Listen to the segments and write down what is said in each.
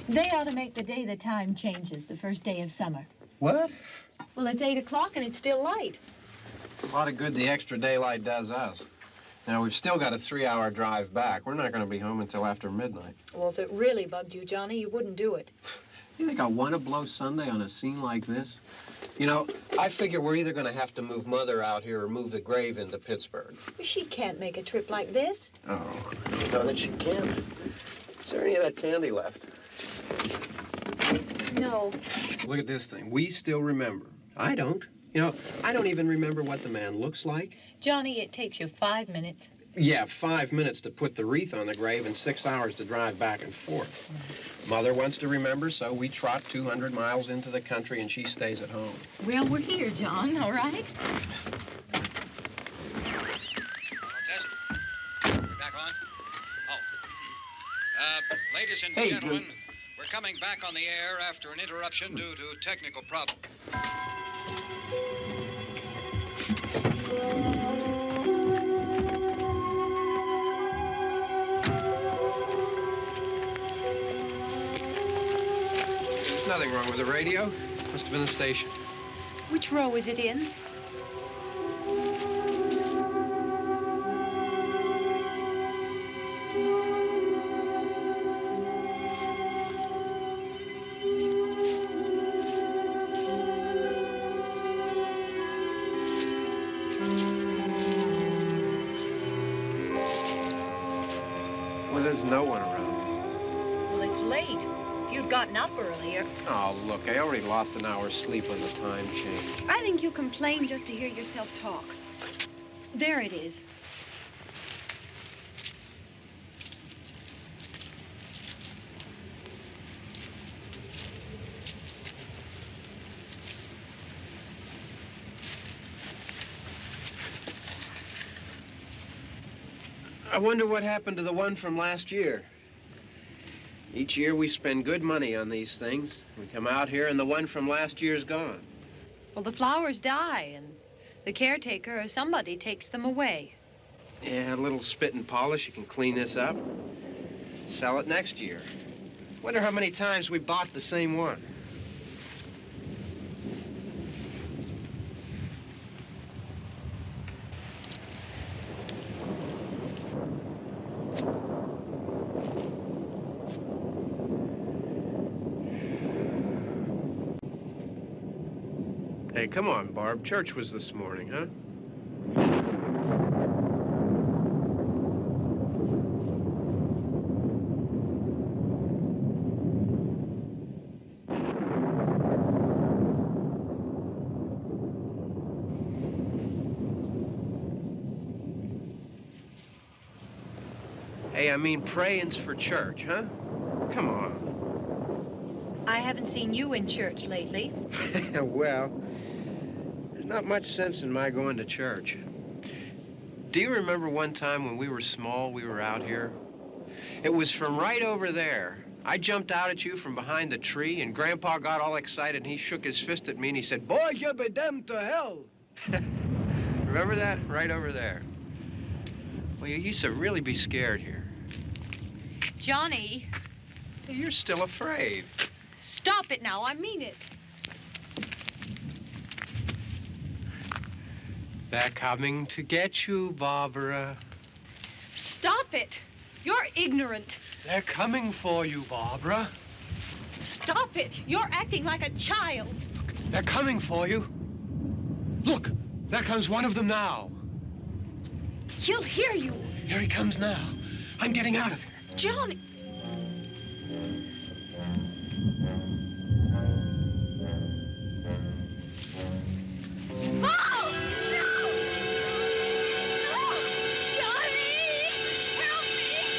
They ought to make the day the time changes, the first day of summer. What? Well, it's 8 o'clock and it's still light. A lot of good the extra daylight does us. Now, we've still got a 3-hour drive back. We're not going to be home until after midnight. Well, if it really bugged you, Johnny, you wouldn't do it. You think I want to blow Sunday on a scene like this? You know, I figure we're either going to have to move Mother out here or move the grave into Pittsburgh. She can't make a trip like this. Oh, you know that she can't. Is there any of that candy left? No. Look at this thing. We still remember. I don't. You know, I don't even remember what the man looks like. Johnny, it takes you 5 minutes. Yeah, 5 minutes to put the wreath on the grave and 6 hours to drive back and forth. Mother wants to remember, so we trot 200 miles into the country and she stays at home. Well, we're here, John, all right? Test. We're back on? Oh. Ladies and gentlemen, we're coming back on the air after an interruption due to technical problem. There's nothing wrong with the radio. Must have been the station. Which row is it in? Well, there's no one around. Well, it's late. If you'd gotten up earlier. Oh, look, I already lost an hour's sleep on the time change. I think you complain just to hear yourself talk. There it is. I wonder what happened to the one from last year. Each year we spend good money on these things. We come out here and the one from last year's gone. Well, the flowers die, and the caretaker or somebody takes them away. Yeah, a little spit and polish, you can clean this up. Sell it next year. Wonder how many times we bought the same one. Hey, come on, Barb. Church was this morning, huh? Hey, I mean praying's for church, huh? Come on. I haven't seen you in church lately. Well, there's not much sense in my going to church. Do you remember one time when we were small, we were out here? It was from right over there. I jumped out at you from behind the tree, and Grandpa got all excited, and he shook his fist at me, and he said, "Boy, you'll be damned to hell." Remember that? Right over there. Well, you used to really be scared here. Johnny, Hey, you're still afraid. stop it now. I mean it. They're coming to get you, Barbara. Stop it. You're ignorant. They're coming for you, Barbara. Stop it. You're acting like a child. They're coming for you. Look, there comes one of them now. He'll hear you. Here he comes now. I'm getting out of here. Johnny. Oh! No! No! Johnny! Help me!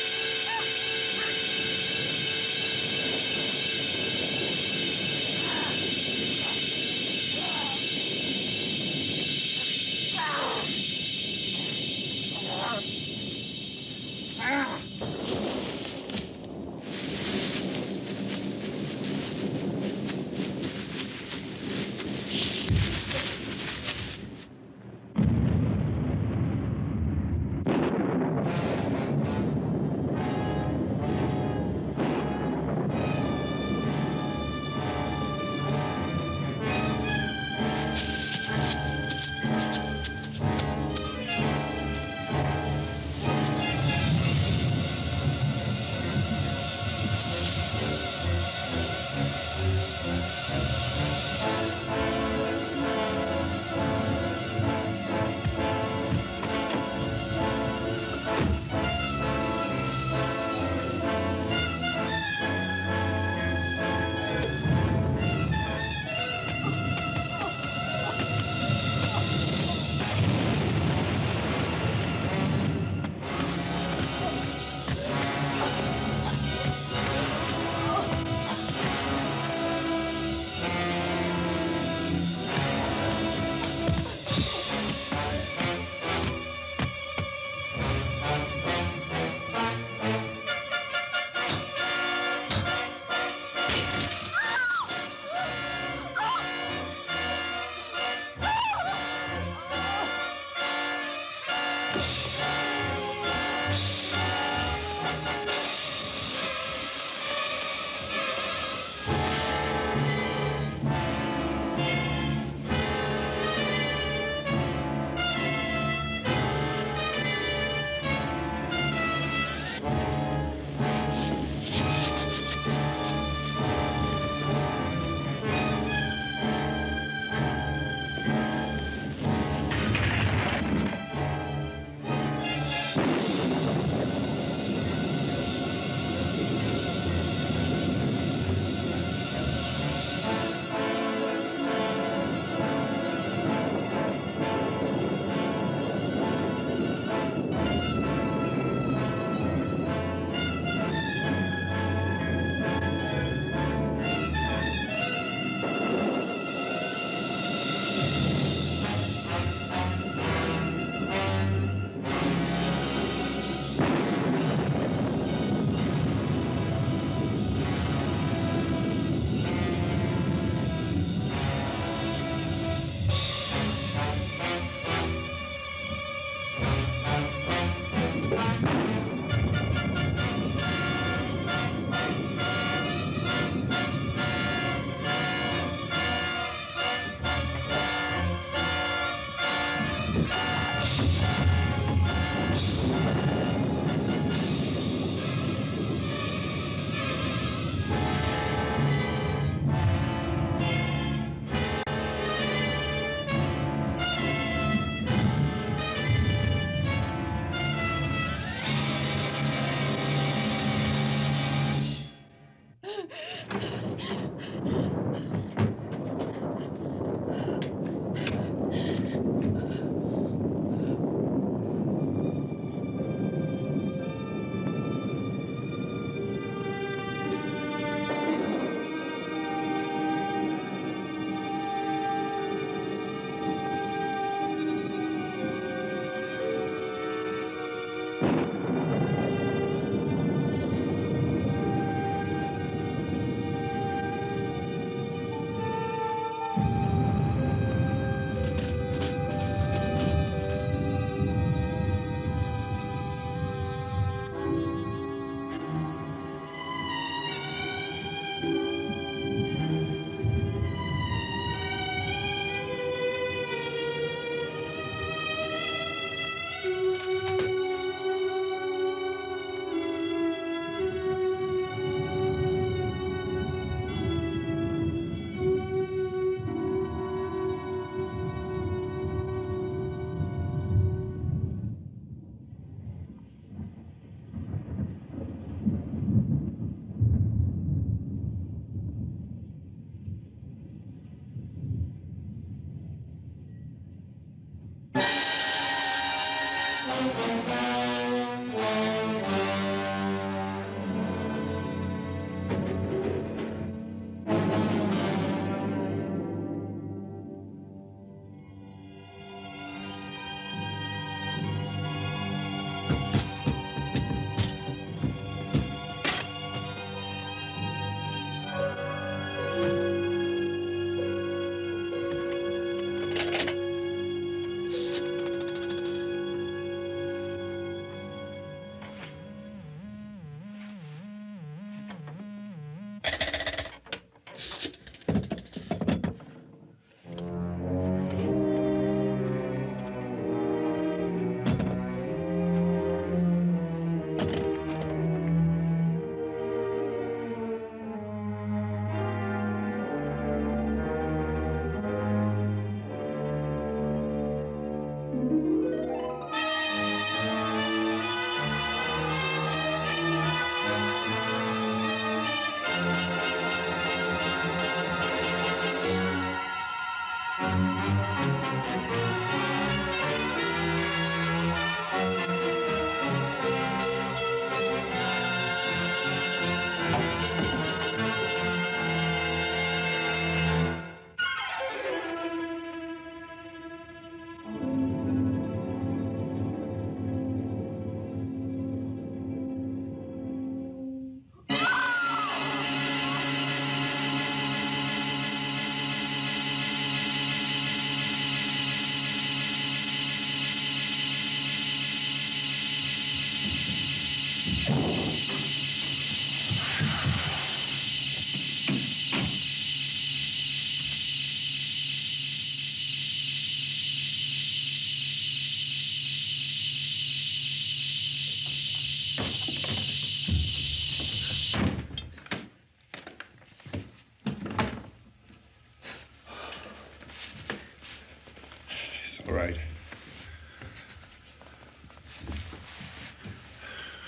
It's all right.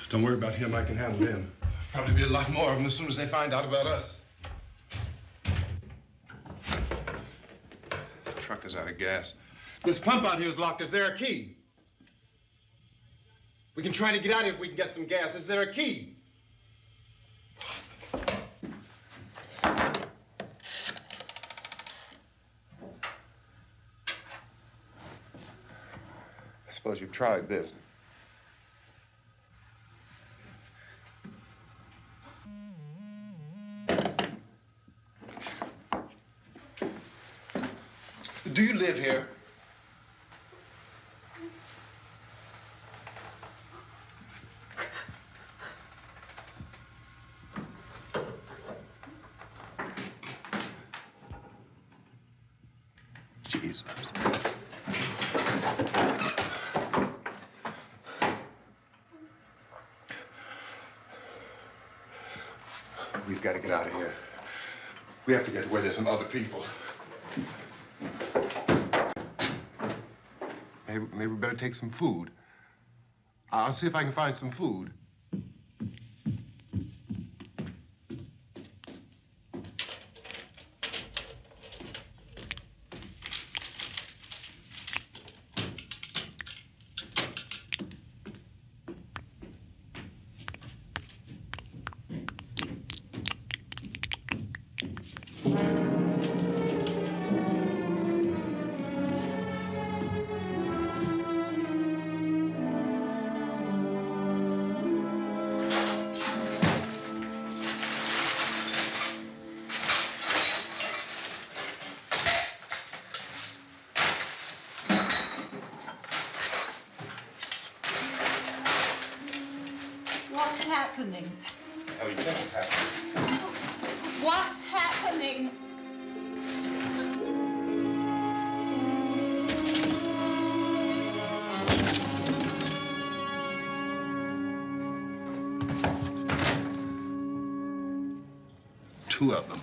Don't worry about him. I can handle him. Probably be a lot more of them as soon as they find out about us. The truck is out of gas. This pump out here is locked. Is there a key? We can try to get out if we can get some gas. Is there a key? I suppose you've tried this. Do you live here? Jesus. We've got to get out of here. We have to get to where there's some other people. Maybe we better take some food. I'll see if I can find some food. What's happening? Oh, you think it's happening? What's happening? Two of them.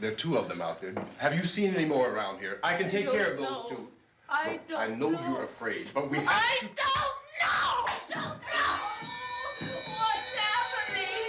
There are two of them out there. Have you seen any more around here? I can take care of those two. I Look, I know you're afraid, but we have to... I don't know! I don't know! What's happening?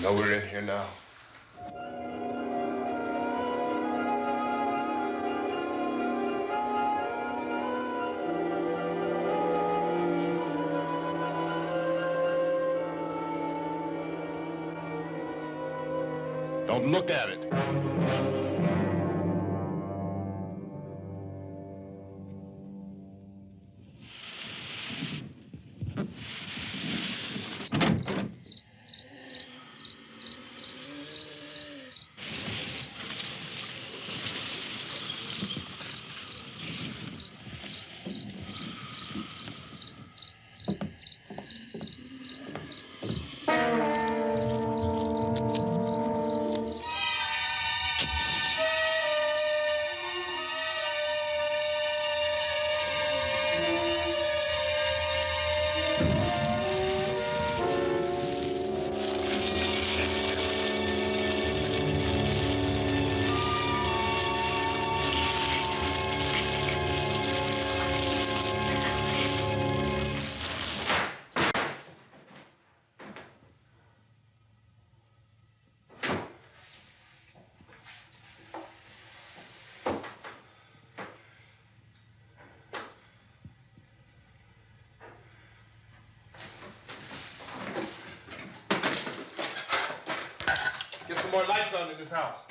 know we're in here now. Don't look at it. Get some more lights on in this house.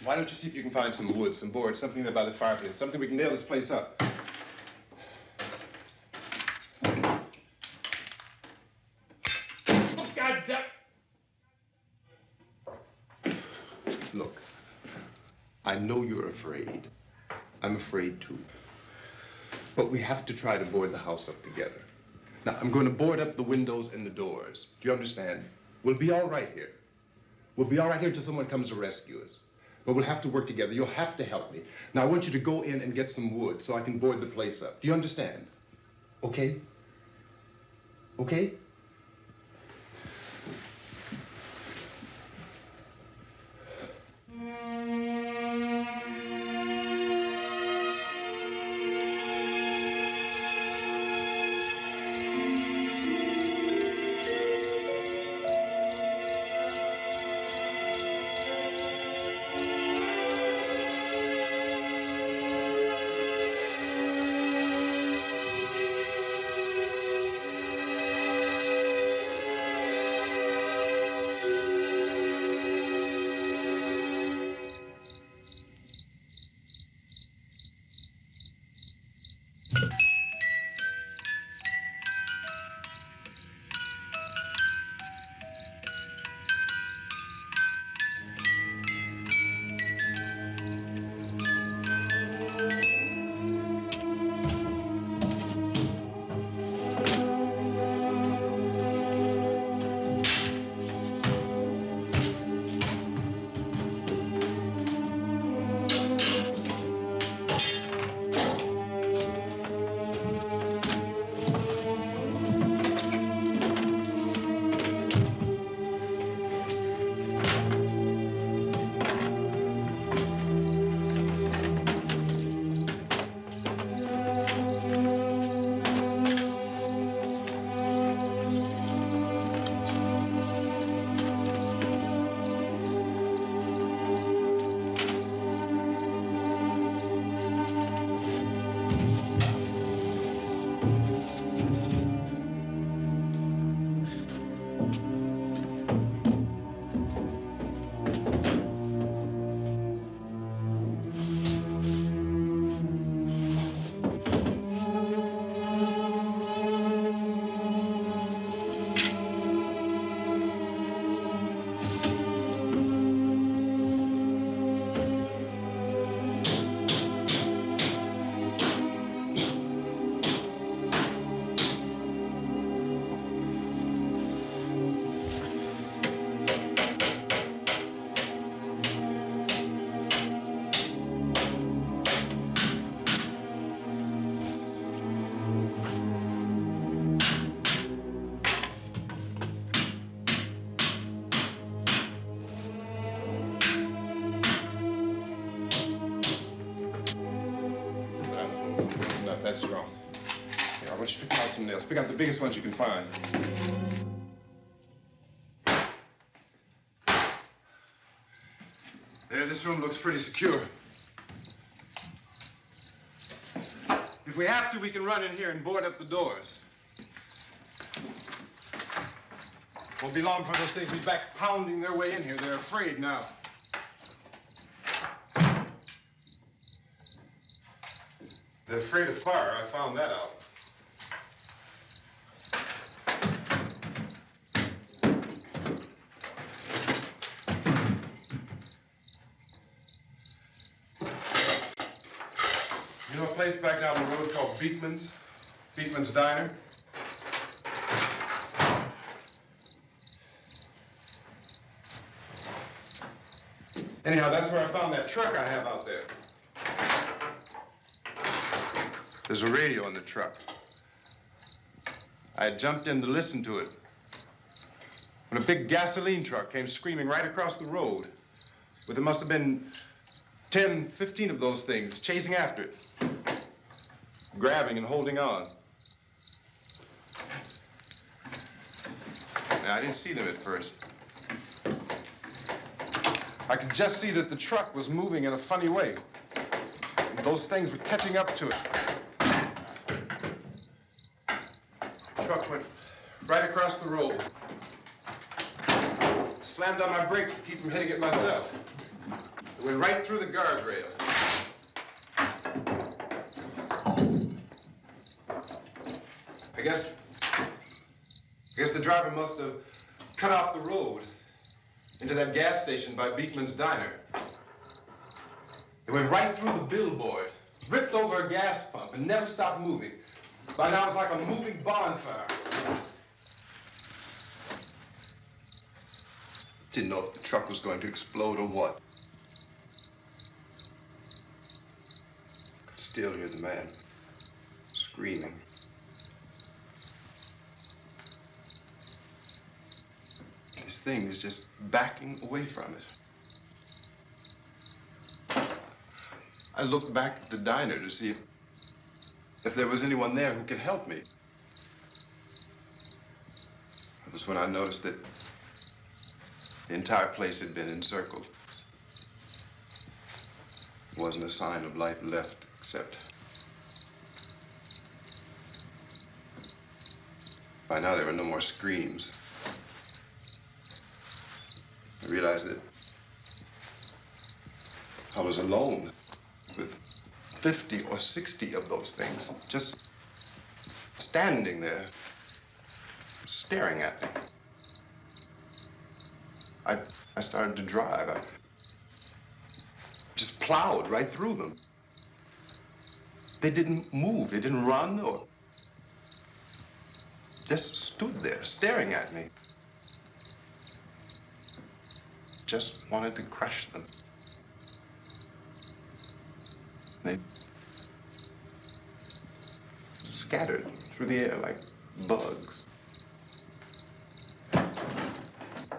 Why don't you see if you can find some wood, some boards, something there by the fireplace, something we can nail this place up. God damn. Look, I know you're afraid. I'm afraid too. But we have to try to board the house up together. Now, I'm going to board up the windows and the doors. Do you understand? We'll be all right here. We'll be all right here until someone comes to rescue us. But we'll have to work together. You'll have to help me. Now, I want you to go in and get some wood so I can board the place up. Do you understand? Okay? Okay? up that strong. Here, I want you to pick out some nails. Pick out the biggest ones you can find. There, this room looks pretty secure. If we have to, we can run in here and board up the doors. Won't be long for those things to be back pounding their way in here. They're afraid now. They're afraid of fire. I found that out. You know a place back down the road called Beekman's? Beekman's Diner? Anyhow, that's where I found that truck I have out there. There's a radio in the truck. I had jumped in to listen to it when a big gasoline truck came screaming right across the road with there must have been 10, 15 of those things chasing after it, grabbing and holding on. Now, I didn't see them at first. I could just see that the truck was moving in a funny way. And those things were catching up to it. The truck went right across the road. Slammed on my brakes to keep from hitting it myself. It went right through the guardrail. I guess the driver must have cut off the road into that gas station by Beekman's Diner. It went right through the billboard, ripped over a gas pump, and never stopped moving. By now, it's like a moving bonfire. Didn't know if the truck was going to explode or what. Could still hear the man screaming. This thing is just backing away from it. I looked back at the diner to see if there was anyone there who could help me. It was when I noticed that the entire place had been encircled. There wasn't a sign of life left except by now there were no more screams. I realized that I was alone with 50 or 60 of those things, just standing there, staring at me. I started to drive. I just plowed right through them. They didn't move. They didn't run or just stood there staring at me. Just wanted to crush them. They scattered through the air like bugs.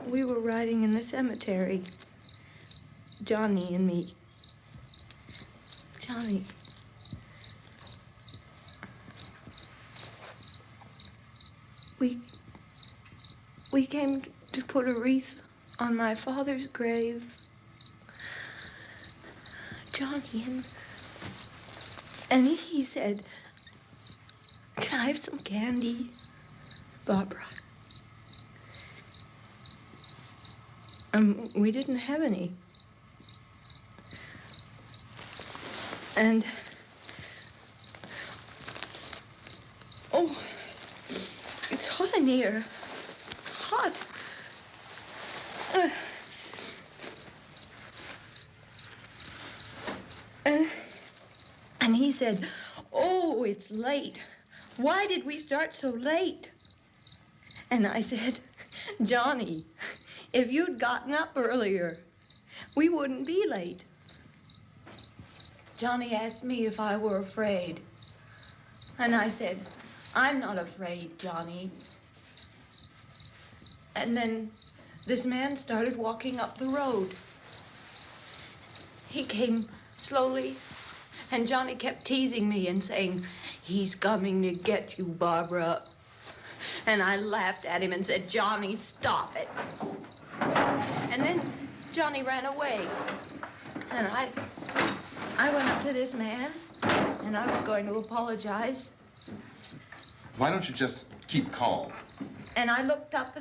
We were riding in the cemetery, Johnny and me. Johnny. We came to put a wreath on my father's grave. Johnny, and he said, "Can I have some candy, Barbara?" We didn't have any. And, oh, it's hot in here. Hot. And he said, "Oh, it's late. Why did we start so late?" And I said, "Johnny, if you'd gotten up earlier, we wouldn't be late." Johnny asked me if I were afraid. And I said, "I'm not afraid, Johnny." And then this man started walking up the road. He came slowly, and Johnny kept teasing me and saying, "He's coming to get you, Barbara." And I laughed at him and said, "Johnny, stop it." And then Johnny ran away. And I went up to this man, and I was going to apologize. Why don't you just keep calm? And I looked up,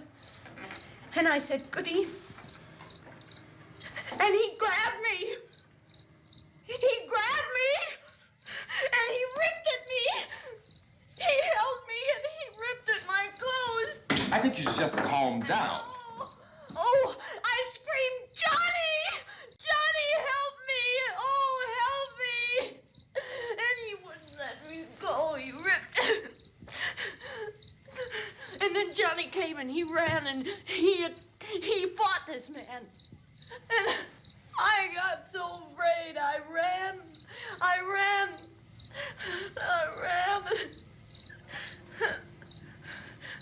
and I said, "Good evening." And he grabbed me. He grabbed me, and he ripped at me. He held me, and he ripped at my clothes. I think you should just calm down. Oh, I screamed, "Johnny! Johnny, help me! Oh, help me!" And he wouldn't let me go. He ripped. And then Johnny came and he ran and he fought this man. And I got so afraid. I ran.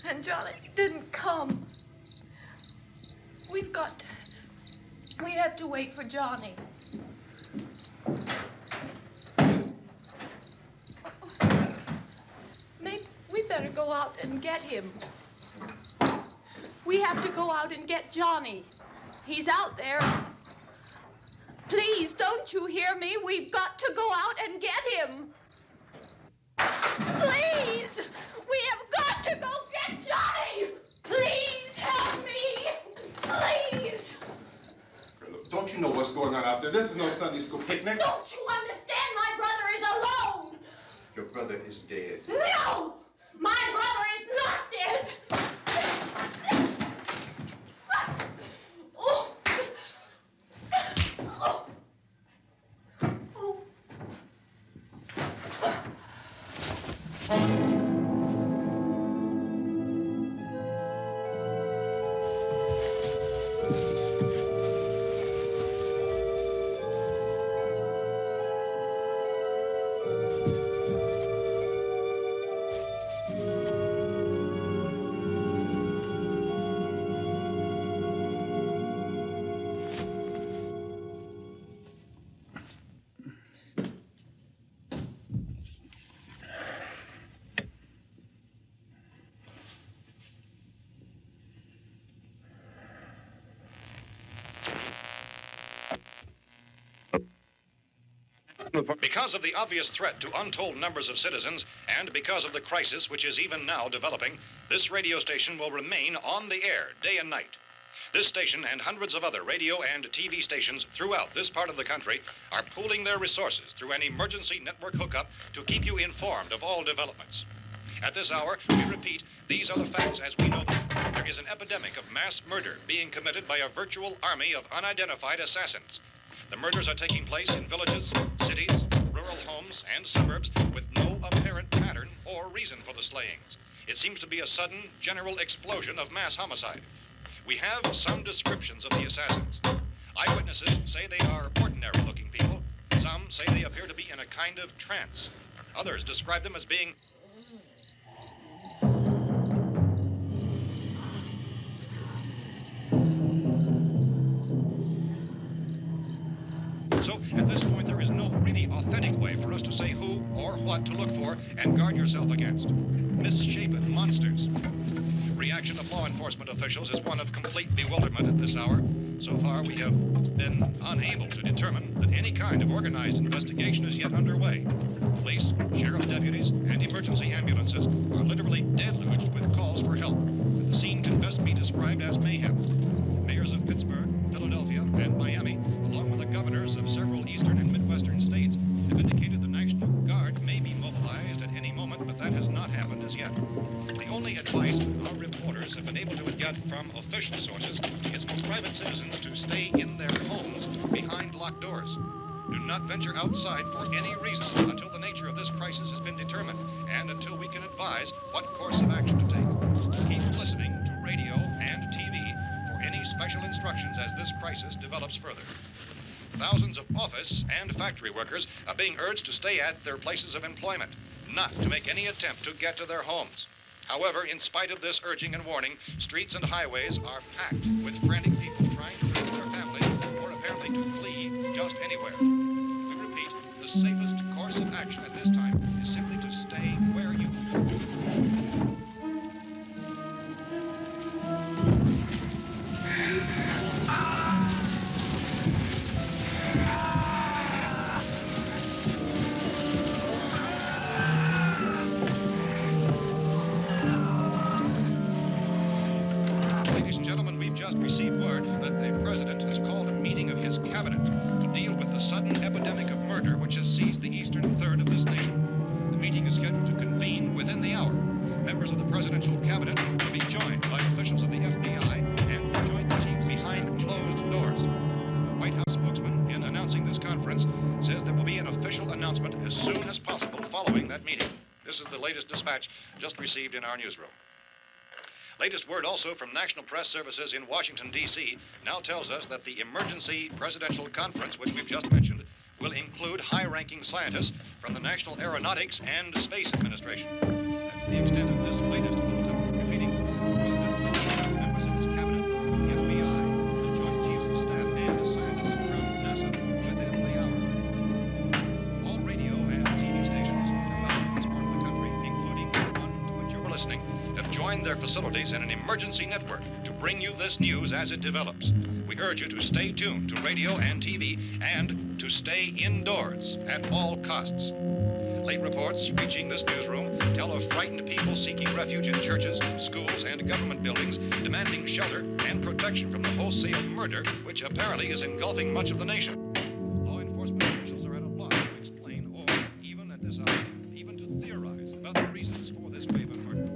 And Johnny didn't come. We have to wait for Johnny. Maybe we better go out and get him. We have to go out and get Johnny. He's out there. Please, don't you hear me? We've got to go out and get him. Please! We have got to go get Johnny! Please help me! Please! Don't you know what's going on out there? This is no Sunday school picnic. Don't you understand? My brother is alone! Your brother is dead. No! My brother is not dead! Oh. Oh. Oh. Because of the obvious threat to untold numbers of citizens, and because of the crisis which is even now developing, this radio station will remain on the air day and night. This station and hundreds of other radio and TV stations throughout this part of the country are pooling their resources through an emergency network hookup to keep you informed of all developments. At this hour, we repeat, these are the facts as we know them. There is an epidemic of mass murder being committed by a virtual army of unidentified assassins. The murders are taking place in villages, cities, rural homes, and suburbs with no apparent pattern or reason for the slayings. It seems to be a sudden, general explosion of mass homicide. We have some descriptions of the assassins. Eyewitnesses say they are ordinary-looking people. Some say they appear to be in a kind of trance. Others describe them as being So, at this point, there is no really authentic way for us to say who or what to look for and guard yourself against. Misshapen monsters. Reaction of law enforcement officials is one of complete bewilderment at this hour. So far, we have been unable to determine that any kind of organized investigation is yet underway. Police, sheriff deputies, and emergency ambulances are literally deluged with calls for help. The scene can best be described as mayhem. Mayors of Pittsburgh, Philadelphia, and Miami, along with the governors of several eastern and midwestern states, have indicated the National Guard may be mobilized at any moment, but that has not happened as yet. The only advice our reporters have been able to get from official sources is for private citizens to stay in their homes behind locked doors. Do not venture outside for any reason until the nature of this crisis has been determined and until we can advise what course of action to take. Keep listening to radio and TV for any special instructions as this crisis develops further. Thousands of office and factory workers are being urged to stay at their places of employment, not to make any attempt to get to their homes. However, in spite of this urging and warning, streets and highways are packed with frantic people trying to reach their families or apparently to flee just anywhere. We repeat, the safest course of action at this time is simply to stay Ladies and gentlemen, we've just received word that the president has called a meeting of his cabinet to deal with the sudden epidemic of murder which has seized the eastern third of this nation. The meeting is scheduled to convene within the hour. Members of the presidential cabinet will be joined by officials of the FBI and joint chiefs behind closed doors. The White House spokesman, in announcing this conference, says there will be an official announcement as soon as possible following that meeting. This is the latest dispatch just received in our newsroom. Latest word also from National Press Services in Washington, D.C. now tells us that the emergency presidential conference, which we've just mentioned, will include high-ranking scientists from the National Aeronautics and Space Administration. That's the extent of this latest bulletin. Repeating, the President, members of his cabinet, the FBI, the Joint Chiefs of Staff, and scientists from NASA within the hour. All radio and TV stations throughout this part of the country, including the one to which you're listening, have joined their facilities in an emergency network to bring you this news as it develops. We urge you to stay tuned to radio and TV and to stay indoors at all costs. Late reports reaching this newsroom tell of frightened people seeking refuge in churches, schools, and government buildings, demanding shelter and protection from the wholesale murder which apparently is engulfing much of the nation. Law enforcement officials are at a loss to explain or, even at this hour, even to theorize about the reasons for this wave of murder.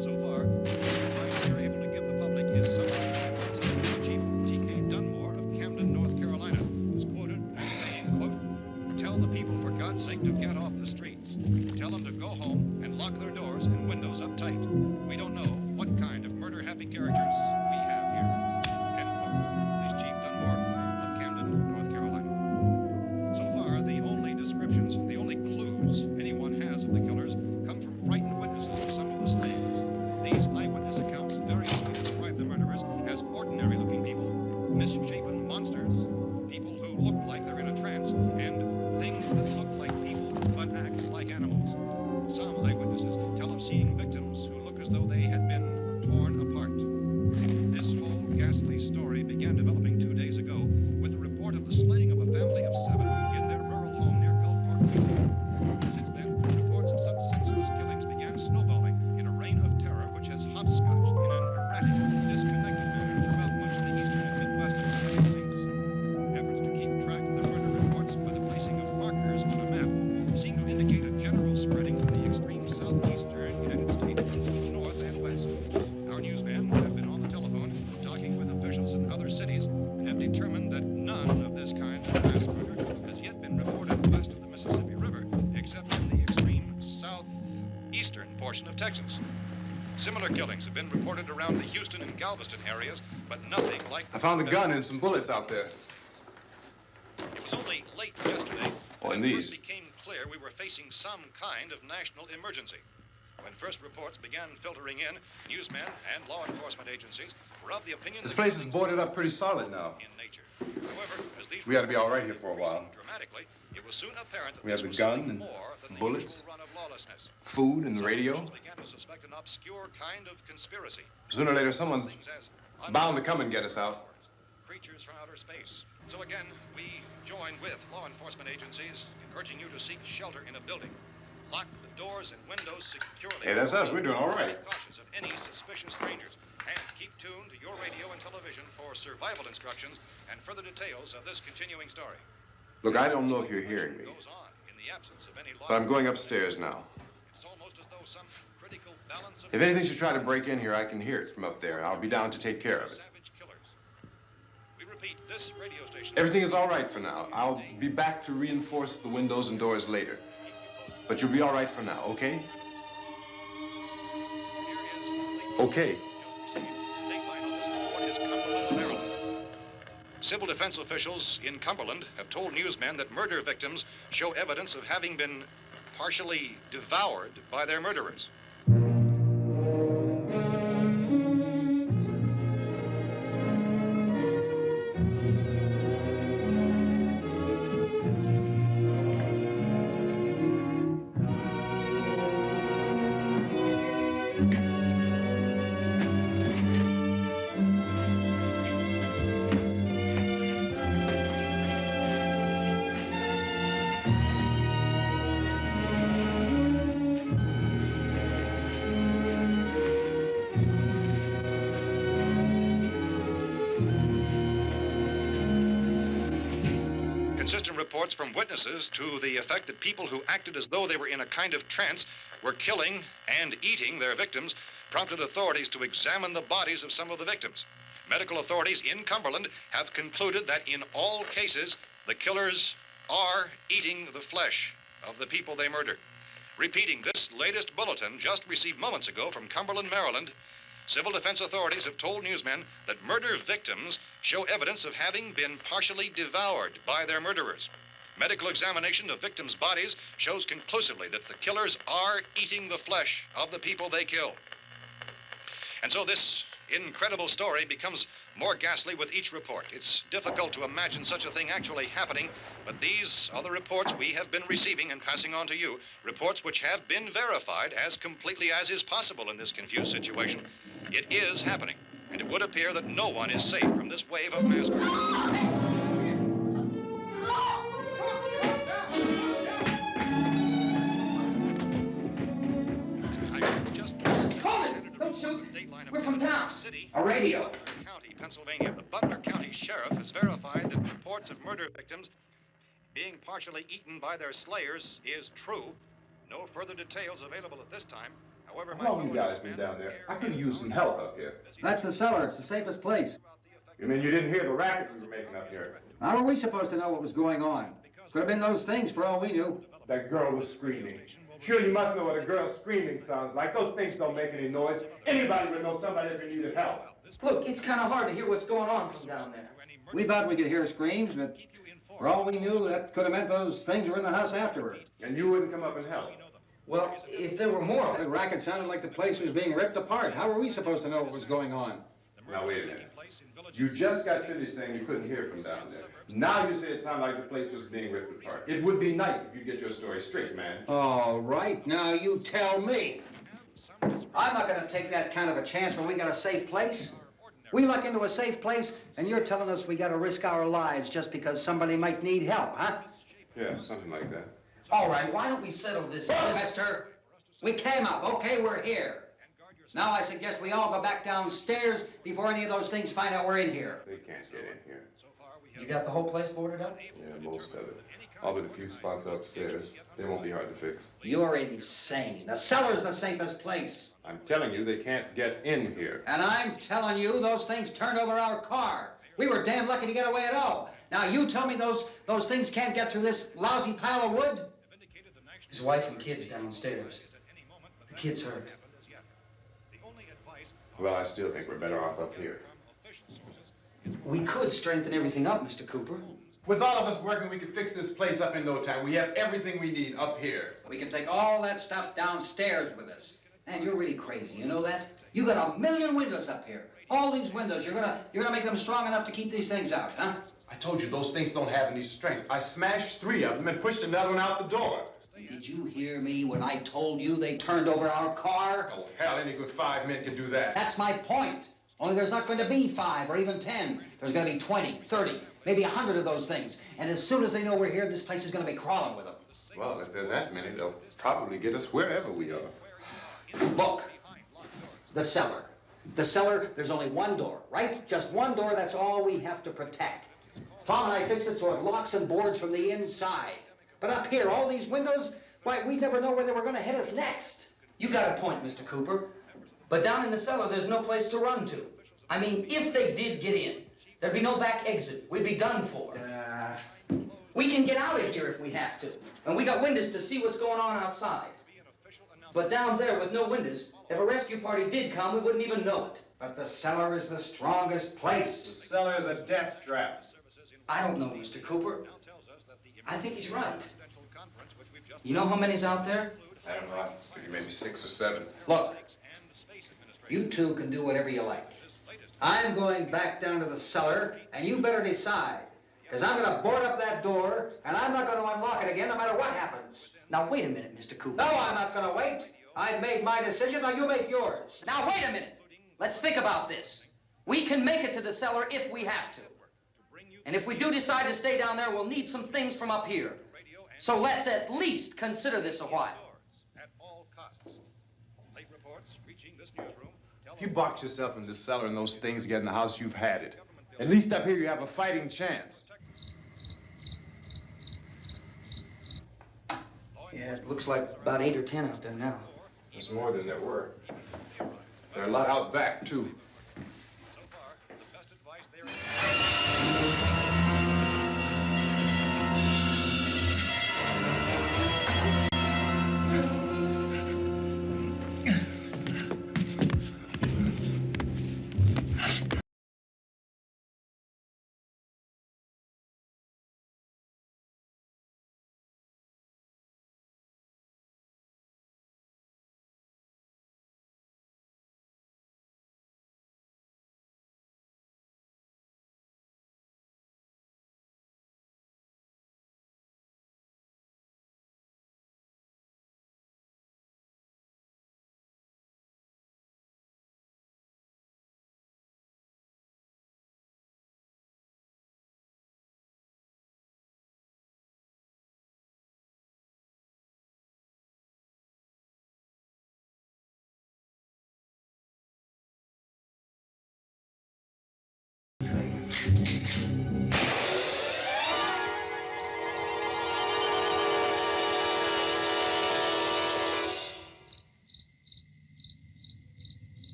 So far, the best advice we are able to give the public is something Police Chief T.K. Dunmore of Camden, North Carolina, was quoted as saying, quote, "Tell the people for God's sake to get off the streets. Tell them to go home and lock their doors and windows up tight. We don't know what kind of murder-happy characters we have here." End quote. Police Chief Dunmore of Camden, North Carolina. So far, the only descriptions, the only clues anyone has of the killers come from frightened witnesses of some of the slayings. These eyewitness accounts variously describe the murderers as ordinary-looking people, misshapen monsters, people who look like they're in a trance, and things that look like people but act like animals. Some eyewitnesses tell of seeing victims who look as though they had been torn apart. This whole ghastly story began developing 2 days ago with the report of the slaying of a family of 7 in their rural home near Gulfport, Louisiana. Since then, reports of such senseless killings began snowballing in a reign of terror which has hopscotched in an erratic, disconnected manner throughout much of the eastern and midwestern United States. Efforts to keep track of the murder reports by the placing of markers on a map seem to indicate a general spreading from the extreme southeastern United States to the north and west. Our newsmen have been on the telephone talking with officials in other cities and have determined that none of this kind of mass murder has yet been reported west of the Mississippi River, except in the extreme southeastern portion of Texas. Similar killings have been reported around the Houston and Galveston areas, but nothing like... I found a gun and some bullets out there. It was only late yesterday Oh, when and it these. first became clear we were facing some kind of national emergency. When first reports began filtering in, newsmen and law enforcement agencies were of the opinion This that place is things boarded up pretty solid now. in nature. However, as these We ought to be all right here reports for a while. increased dramatically, it was soon apparent that We have this the was gun something and more than the bullets, usual run of lawlessness. food and the Some radio. officials began to suspect an obscure kind of conspiracy. Sooner or later, someone Things as bound to come and get us out. creatures from outer space. So again, we join with law enforcement agencies, urging you to seek shelter in a building. Lock the doors and windows securely. Hey, that's us. We're doing all right. Be cautious of any suspicious strangers. And keep tuned to your radio and television for survival instructions and further details of this continuing story. Look, I don't know if you're hearing me, Goes on in the absence of any law but I'm going upstairs now. It's almost as though some critical balance of If anything should try to break in here, I can hear it from up there. I'll be down to take care of it. savage killers. We repeat, this radio station... Everything is all right for now. I'll be back to reinforce the windows and doors later. But you'll be all right for now, okay? Okay. Civil defense officials in Cumberland have told newsmen that murder victims show evidence of having been partially devoured by their murderers. Inconsistent reports from witnesses to the effect that people who acted as though they were in a kind of trance were killing and eating their victims prompted authorities to examine the bodies of some of the victims. Medical authorities in Cumberland have concluded that in all cases, the killers are eating the flesh of the people they murdered. Repeating this latest bulletin just received moments ago from Cumberland, Maryland, civil defense authorities have told newsmen that murder victims show evidence of having been partially devoured by their murderers. Medical examination of victims' bodies shows conclusively that the killers are eating the flesh of the people they kill. And so this incredible story becomes more ghastly with each report. It's difficult to imagine such a thing actually happening, but these are the reports we have been receiving and passing on to you, reports which have been verified as completely as is possible in this confused situation. It is happening, and it would appear that no one is safe from this wave of mass murder. Don't shoot. We're from town. A radio. County, Pennsylvania. The Butler County Sheriff has verified that reports of murder victims being partially eaten by their slayers is true. No further details available at this time. However, How long you guys been down there? I could use some help up here. That's the cellar. It's the safest place. You mean you didn't hear the racket we were making up here? How are we supposed to know what was going on? Could have been those things for all we knew. That girl was screaming. Sure, you must know what a girl screaming sounds like. Those things don't make any noise. Anybody would know somebody ever needed help. Look, it's kind of hard to hear what's going on from down there. We thought we could hear screams, but for all we knew, that could have meant those things were in the house afterward. And you wouldn't come up and help? Well, if there were more of The it. racket sounded like the place was being ripped apart. How were we supposed to know what was going on? Now, wait a minute. You just got finished saying you couldn't hear from down there. Now you say it sounded like the place was being ripped apart. It would be nice if you get your story straight, man. All right, now you tell me. I'm not going to take that kind of a chance when we got a safe place. We luck into a safe place, and you're telling us we got to risk our lives just because somebody might need help, huh? Yeah, something like that. All right, why don't we settle this? Look, mister, we came up. Okay, we're here. Now I suggest we all go back downstairs before any of those things find out we're in here. They can't get in here. You got the whole place boarded up? Yeah, most of it. All but a few spots upstairs. They won't be hard to fix. You're insane. The cellar's the safest place. I'm telling you, they can't get in here. And I'm telling you, those things turned over our car. We were damn lucky to get away at all. Now you tell me those things can't get through this lousy pile of wood? His wife and kids downstairs. The kid's hurt. Well, I still think we're better off up here. We could strengthen everything up, Mr. Cooper. With all of us working, we could fix this place up in no time. We have everything we need up here. We can take all that stuff downstairs with us. Man, you're really crazy, you know that? You got 1,000,000 windows up here. All these windows, you're gonna make them strong enough to keep these things out, huh? I told you those things don't have any strength. I smashed 3 of them and pushed another one out the door. Did you hear me when I told you they turned over our car? Oh, hell, any good 5 men can do that. That's my point. Only there's not going to be 5 or even 10. There's going to be 20, 30, maybe 100 of those things. And as soon as they know we're here, this place is going to be crawling with them. Well, if there are that many, they'll probably get us wherever we are. Look, the cellar. The cellar, there's only one door, right? Just one door, that's all we have to protect. Tom and I fixed it so it locks and boards from the inside. But up here, all these windows, why, we'd never know where they were going to hit us next. You got a point, Mr. Cooper. But down in the cellar, there's no place to run to. I mean, if they did get in, there'd be no back exit. We'd be done for. We can get out of here if we have to. And we got windows to see what's going on outside. But down there with no windows, if a rescue party did come, we wouldn't even know it. But the cellar is the strongest place. The cellar is a death trap. I don't know, Mr. Cooper. I think he's right. You know how many's out there? I don't know. Figure maybe 6 or 7. Look, you two can do whatever you like. I'm going back down to the cellar, and you better decide. Because I'm going to board up that door, and I'm not going to unlock it again no matter what happens. Now, wait a minute, Mr. Cooper. No, I'm not going to wait. I've made my decision, now you make yours. Now, wait a minute. Let's think about this. We can make it to the cellar if we have to. And if we do decide to stay down there, we'll need some things from up here. So let's at least consider this a while. If you box yourself in this cellar and those things get in the house, you've had it. At least up here, you have a fighting chance. Yeah, it looks like about 8 or 10 out there now. There's more than there were. There are a lot out back, too. So far, the best advice there is.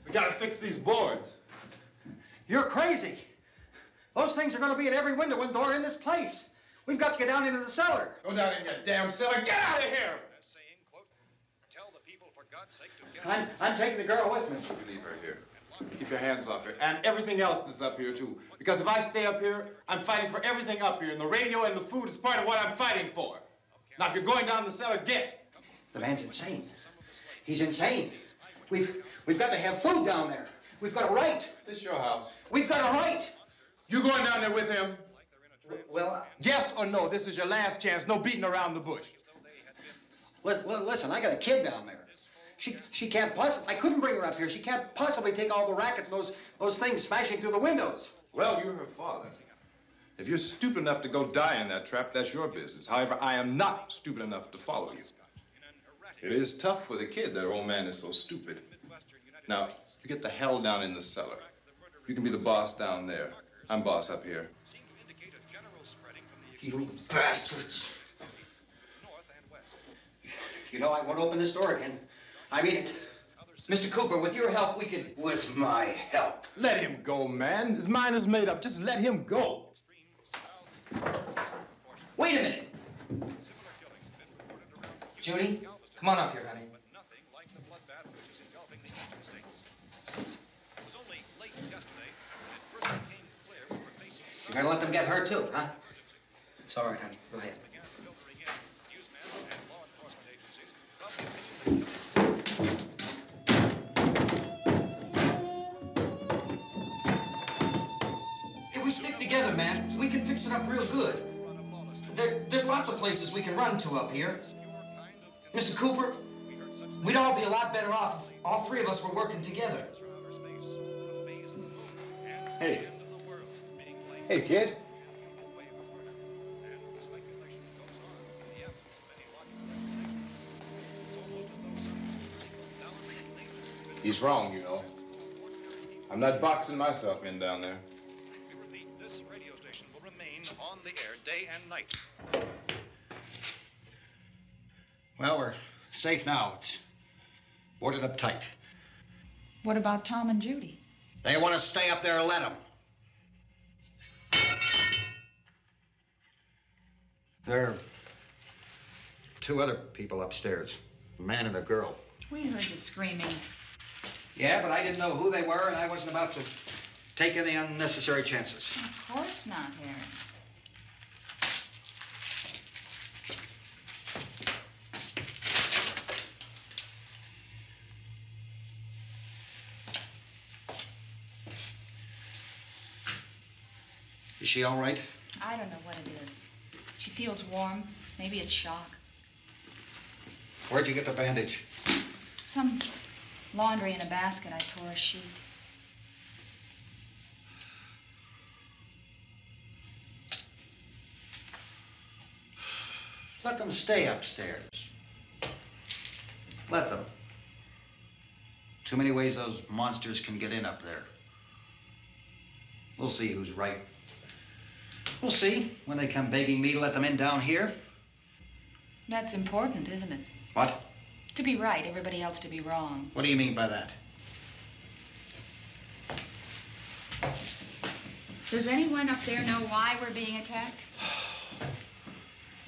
We gotta fix these boards. You're crazy. Those things are going to be at every window and door in this place. We've got to get down into the cellar. Go down in your damn cellar. Get out of here! Saying, quote, tell the people for God's sake to get I'm taking the girl with me. You leave her here. Keep your hands off her. And everything else that's up here, too. Because if I stay up here, I'm fighting for everything up here. And the radio and the food is part of what I'm fighting for. Now, if you're going down the cellar, get. The man's insane. He's insane. We've got to have food down there. We've got a right. This your house. We've got a right. You going down there with him? Well, Yes or no? This is your last chance. No beating around the bush. Listen, I got a kid down there. She can't possibly, I couldn't bring her up here. She can't possibly take all the racket and those things smashing through the windows. Well, you're her father. If you're stupid enough to go die in that trap, that's your business. However, I am not stupid enough to follow you. It is tough for the kid that her old man is so stupid. Now, you get the hell down in the cellar. You can be the boss down there. I'm boss up here. You bastards. You know, I won't open this door again. I mean it. Mr. Cooper, with your help, we could... With my help. Let him go, man. His mind is made up. Just let him go. Wait a minute. Judy, come on up here, honey. You're gonna let them get hurt too, huh? It's all right, honey. Go ahead. If we stick together, man, we can fix it up real good. There's lots of places we can run to up here. Mr. Cooper, we'd all be a lot better off if all three of us were working together. Hey. Hey, kid. He's wrong, you know. I'm not boxing myself in down there. We repeat, this radio station will remain on the air day and night. Well, we're safe now. It's boarded up tight. What about Tom and Judy? They want to stay up there, let them. There are two other people upstairs, a man and a girl. We heard you screaming. Yeah, but I didn't know who they were, and I wasn't about to take any unnecessary chances. Of course not, Harry. Is she all right? I don't know what it is. She feels warm. Maybe it's shock. Where'd you get the bandage? Some laundry in a basket. I tore a sheet. Let them stay upstairs. Let them. Too many ways those monsters can get in up there. We'll see who's right. We'll see when they come begging me to let them in down here. That's important, isn't it? What? To be right, everybody else to be wrong. What do you mean by that? Does anyone up there know why we're being attacked?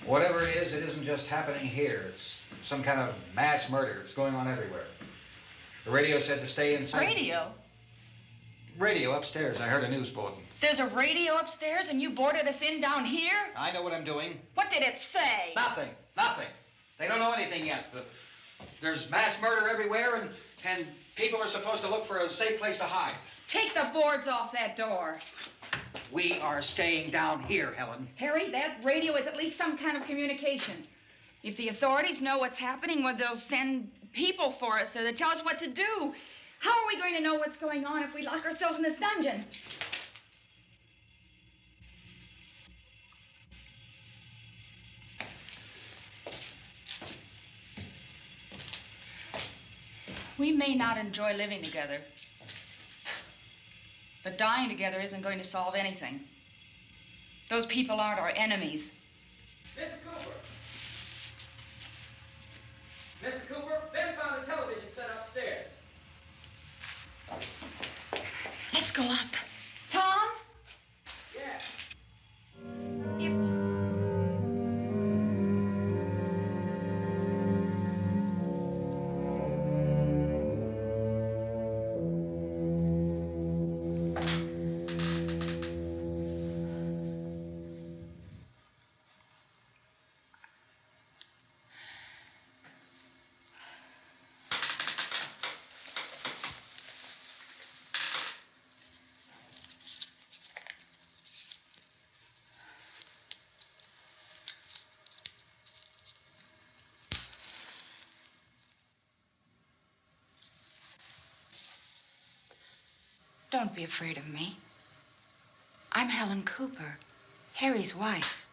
Whatever it isn't just happening here. It's some kind of mass murder. It's going on everywhere. The radio said to stay inside. Radio? Radio upstairs. I heard a news bulletin. There's a radio upstairs and you boarded us in down here? I know what I'm doing. What did it say? Nothing. Nothing. They don't know anything yet. There's mass murder everywhere, and people are supposed to look for a safe place to hide. Take the boards off that door. We are staying down here, Helen. Harry, that radio is at least some kind of communication. If the authorities know what's happening, well, they'll send people for us to tell us what to do. How are we going to know what's going on if we lock ourselves in this dungeon? We may not enjoy living together, but dying together isn't going to solve anything. Those people aren't our enemies. Mr. Cooper! Mr. Cooper, Ben found a television set upstairs. Let's go up. Tom? Yeah. Don't be afraid of me. I'm Helen Cooper, Harry's wife.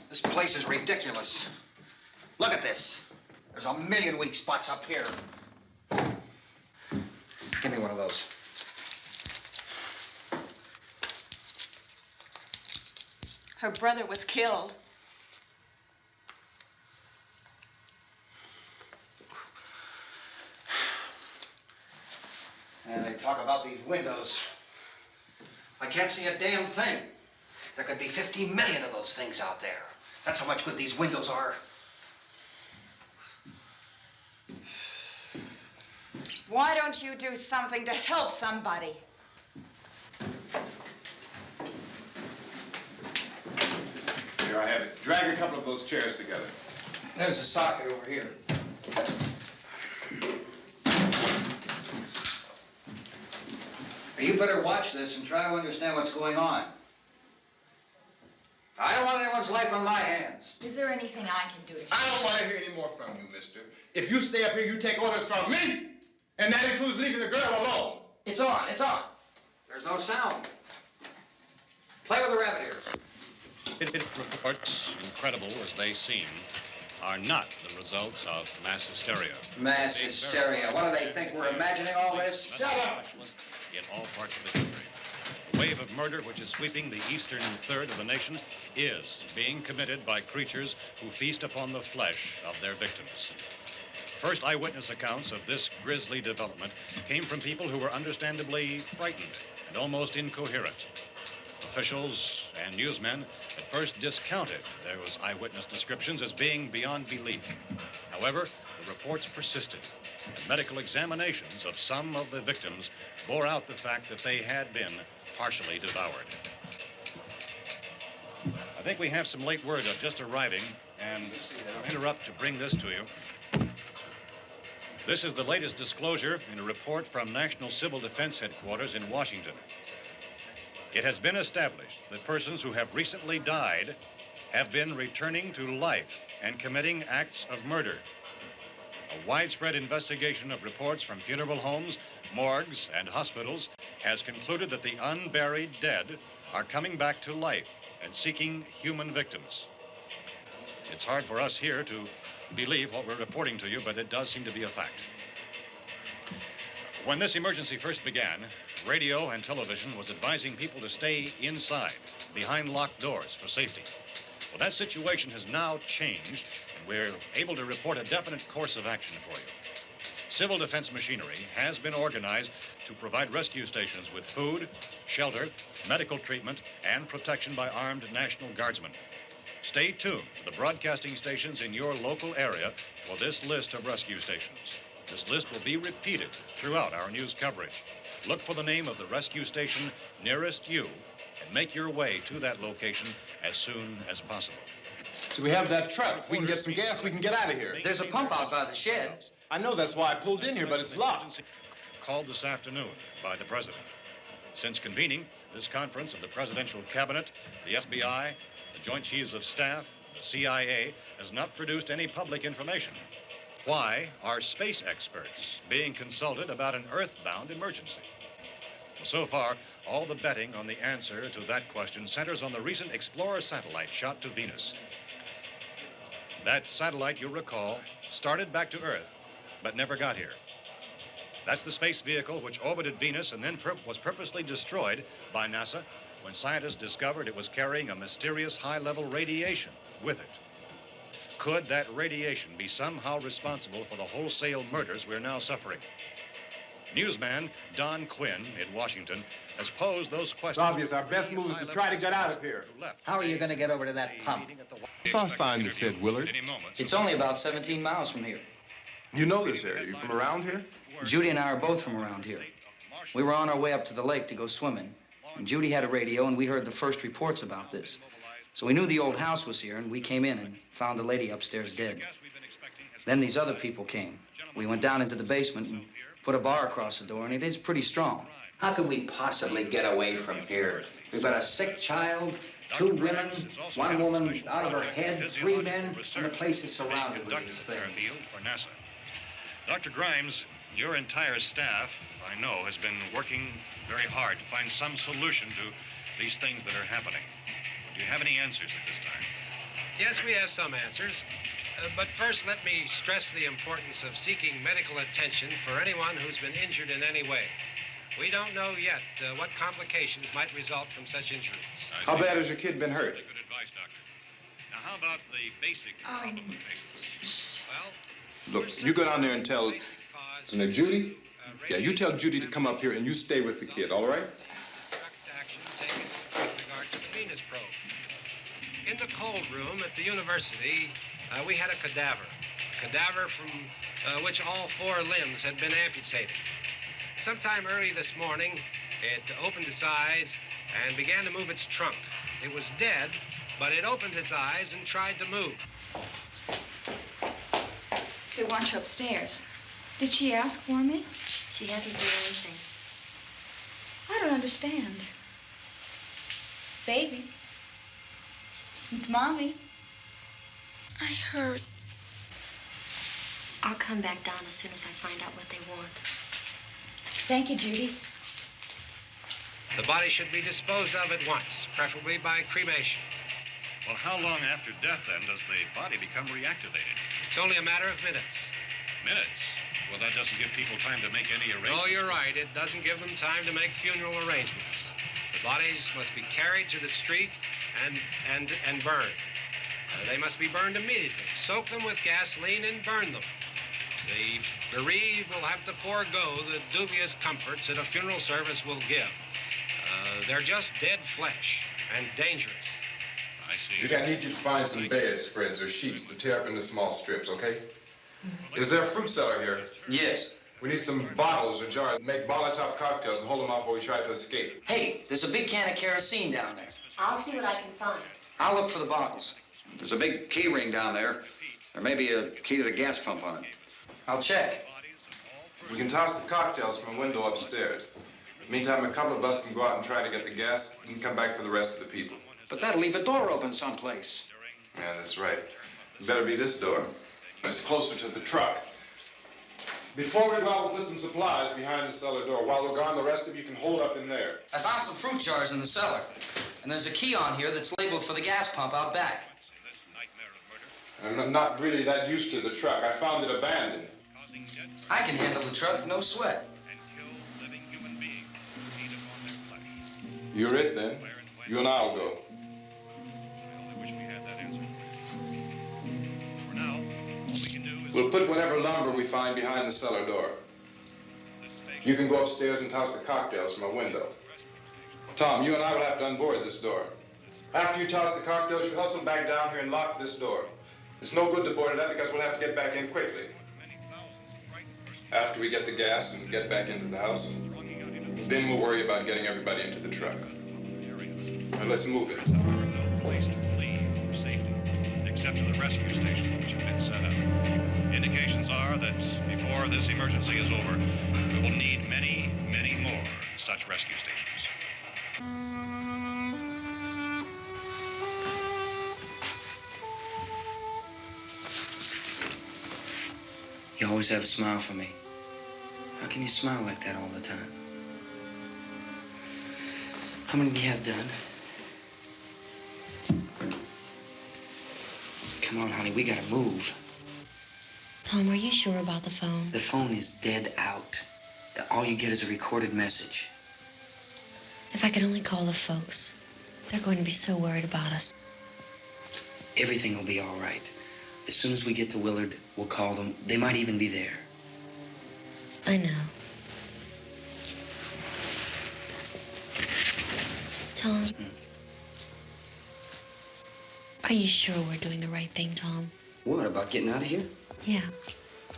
This place is ridiculous. Look at this. There's a million weak spots up here. Give me one of those. Her brother was killed. And they talk about these windows. I can't see a damn thing. There could be 50 million of those things out there. That's how much good these windows are. Why don't you do something to help somebody? Here, I have it. Drag a couple of those chairs together. There's a socket over here. You better watch this and try to understand what's going on. I don't want anyone's life on my hands. Is there anything I can do to help? I don't want to hear any more from you, mister. If you stay up here, you take orders from me. And that includes leaving the girl alone. It's on, it's on. There's no sound. Play with the rabbit ears. Reports, incredible as they seem, are not the results of mass hysteria. Mass hysteria. What do they think? We're imagining all this? Shut up! In all parts of the country. The wave of murder which is sweeping the eastern third of the nation is being committed by creatures who feast upon the flesh of their victims. First eyewitness accounts of this grisly development came from people who were understandably frightened and almost incoherent. Officials and newsmen at first discounted those eyewitness descriptions as being beyond belief. However, the reports persisted. The medical examinations of some of the victims bore out the fact that they had been partially devoured. I think we have some late word just arriving, and I'll interrupt to bring this to you. This is the latest disclosure in a report from National Civil Defense Headquarters in Washington. It has been established that persons who have recently died have been returning to life and committing acts of murder. A widespread investigation of reports from funeral homes, morgues, and hospitals has concluded that the unburied dead are coming back to life and seeking human victims. It's hard for us here to believe what we're reporting to you, but it does seem to be a fact. When this emergency first began, radio and television was advising people to stay inside, behind locked doors for safety. Well, that situation has now changed, and we're able to report a definite course of action for you. Civil defense machinery has been organized to provide rescue stations with food, shelter, medical treatment, and protection by armed National Guardsmen. Stay tuned to the broadcasting stations in your local area for this list of rescue stations. This list will be repeated throughout our news coverage. Look for the name of the rescue station nearest you and make your way to that location as soon as possible. So we have that truck. If we can get some gas, we can get out of here. There's a pump out by the shed. I know, that's why I pulled in here, but it's locked. Called this afternoon by the President. Since convening this conference of the Presidential Cabinet, the FBI, the Joint Chiefs of Staff, the CIA has not produced any public information. Why are space experts being consulted about an earthbound emergency? So far, all the betting on the answer to that question centers on the recent Explorer satellite shot to Venus. That satellite, you'll recall, started back to Earth, but never got here. That's the space vehicle which orbited Venus and then was purposely destroyed by NASA when scientists discovered it was carrying a mysterious high-level radiation with it. Could that radiation be somehow responsible for the wholesale murders we're now suffering? Newsman Don Quinn in Washington has posed those questions. It's obvious our best move is to try to get out of here. How are you going to get over to that pump? I saw a sign that said Willard. It's only about 17 miles from here. You know this area. You from around here? Judy and I are both from around here. We were on our way up to the lake to go swimming, and Judy had a radio, and we heard the first reports about this. So we knew the old house was here, and we came in and found the lady upstairs dead. Then these other people came. We went down into the basement and put a bar across the door, and it is pretty strong. How could we possibly get away from here? We've got a sick child, 2 women, 1 woman out of her head, 3 men, and the place is surrounded with these things. For NASA. Dr. Grimes, your entire staff, I know, has been working very hard to find some solution to these things that are happening. Do you have any answers at this time? Yes, we have some answers. But first, let me stress the importance of seeking medical attention for anyone who's been injured in any way. We don't know yet what complications might result from such injuries. How bad has your kid been hurt? Good advice, Doctor. Now, how about the basic problem of cases? Well, Look, you go down there and tell... Now, Judy? Yeah, you tell Judy to come up here and you stay with the kid, all right? Action taken with regard to the Venus probe. In the cold room at the university, we had a cadaver from which all 4 limbs had been amputated. Sometime early this morning, it opened its eyes and began to move its trunk. It was dead, but it opened its eyes and tried to move. They want you upstairs. Did she ask for me? She hasn't said anything. I don't understand. Baby. It's Mommy. I heard. I'll come back down as soon as I find out what they want. Thank you, Judy. The body should be disposed of at once, preferably by cremation. well, how long after death, then, does the body become reactivated? It's only a matter of minutes. Minutes? Well, that doesn't give people time to make any arrangements. Oh, you're right. It doesn't give them time to make funeral arrangements. The bodies must be carried to the street and burned. They must be burned immediately. Soak them with gasoline and burn them. The bereaved will have to forego the dubious comforts that a funeral service will give. They're just dead flesh and dangerous. I see. Judy, I need you to find some bedspreads or sheets to tear up into small strips, okay? Is there a fruit cellar here? Yes. We need some bottles or jars. Make Molotov cocktails and hold them off while we try to escape. Hey, there's a big can of kerosene down there. I'll see what I can find. I'll look for the bottles. There's a big key ring down there. There may be a key to the gas pump on it. I'll check. We can toss the cocktails from a window upstairs. Meantime, a couple of us can go out and try to get the gas and come back for the rest of the people. But that'll leave a door open someplace. Yeah, that's right. It better be this door. It's closer to the truck. Before we go out, we'll put some supplies behind the cellar door. While we're gone, the rest of you can hold up in there. I found some fruit jars in the cellar. And there's a key on here that's labeled for the gas pump out back. I'm not really that used to the truck. I found it abandoned. I can handle the truck, no sweat. You're it, then. You and I'll go. We'll put whatever lumber we find behind the cellar door. You can go upstairs and toss the cocktails from a window. Tom, you and I will have to unboard this door. After you toss the cocktails, you hustle back down here and lock this door. It's no good to board it up because we'll have to get back in quickly. After we get the gas and get back into the house, then we'll worry about getting everybody into the truck. Now let's move it. No place to flee for safety, except to the rescue stations which have been set up. Indications are that before this emergency is over, we will need many, many more such rescue stations. You always have a smile for me. How can you smile like that all the time? How many do you have done? Come on, honey, we gotta move. Tom, are you sure about the phone? The phone is dead out. All you get is a recorded message. If I could only call the folks. They're going to be so worried about us. Everything will be all right. As soon as we get to Willard, we'll call them. They might even be there. I know. Tom, are you sure we're doing the right thing, Tom? What, about getting out of here? Yeah.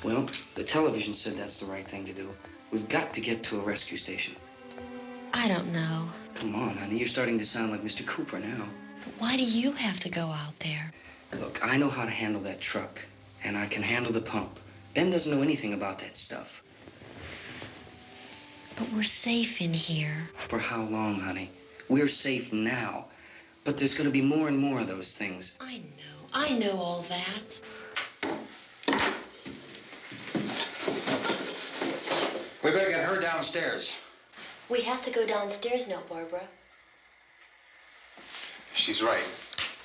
Well, the television said that's the right thing to do. We've got to get to a rescue station. I don't know. Come on, honey, you're starting to sound like Mr. Cooper now. But why do you have to go out there? Look, I know how to handle that truck, and I can handle the pump. Ben doesn't know anything about that stuff. But we're safe in here. For how long, honey? We're safe now. But there's going to be more and more of those things. I know all that. We better get her downstairs. We have to go downstairs now, Barbara. She's right.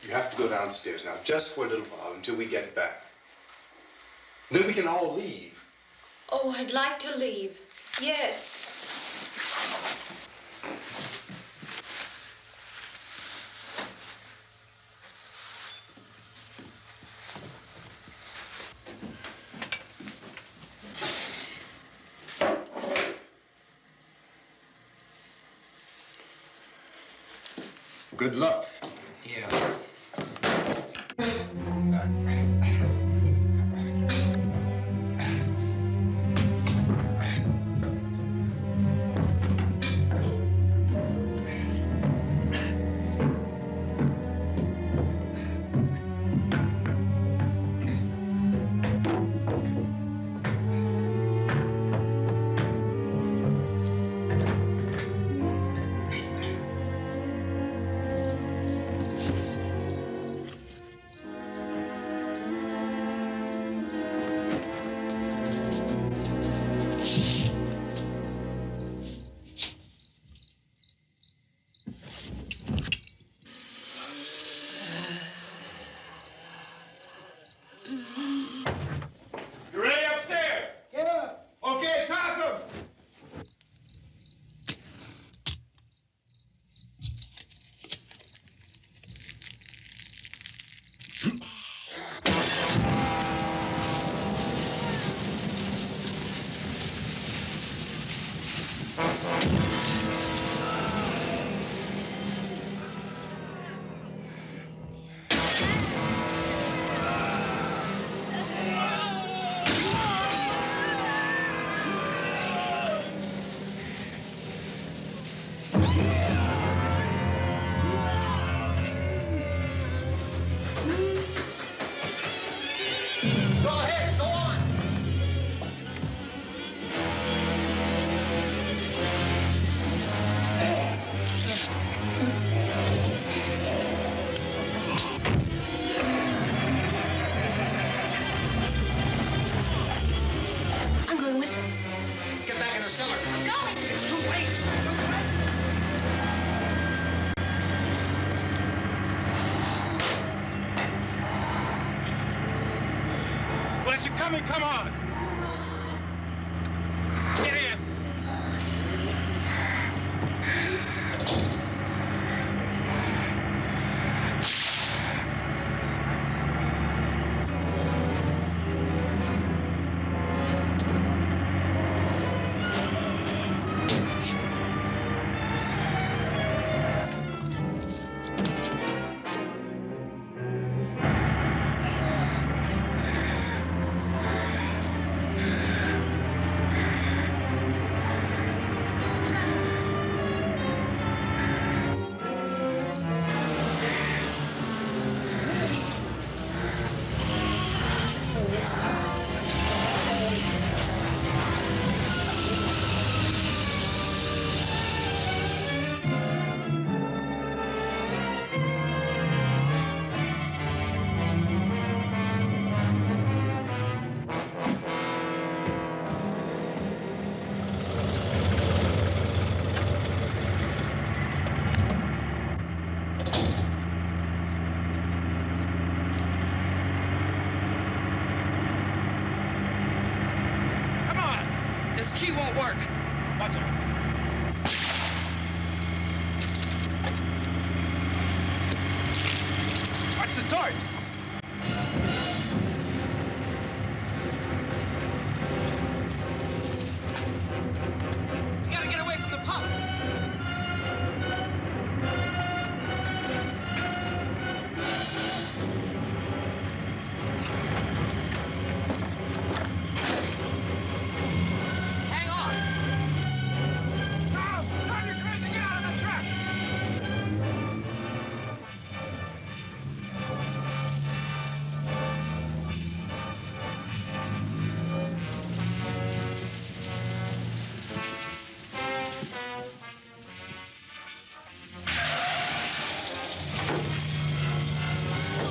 You have to go downstairs now, just for a little while, until we get back. Then we can all leave. Oh, I'd like to leave. Yes. Good luck. Yeah. coming, come on! Get in! This key won't work. Watch out. Watch the torch! We gotta get away from the pump. Hang on. No! Drive your crazy! Get out of the truck!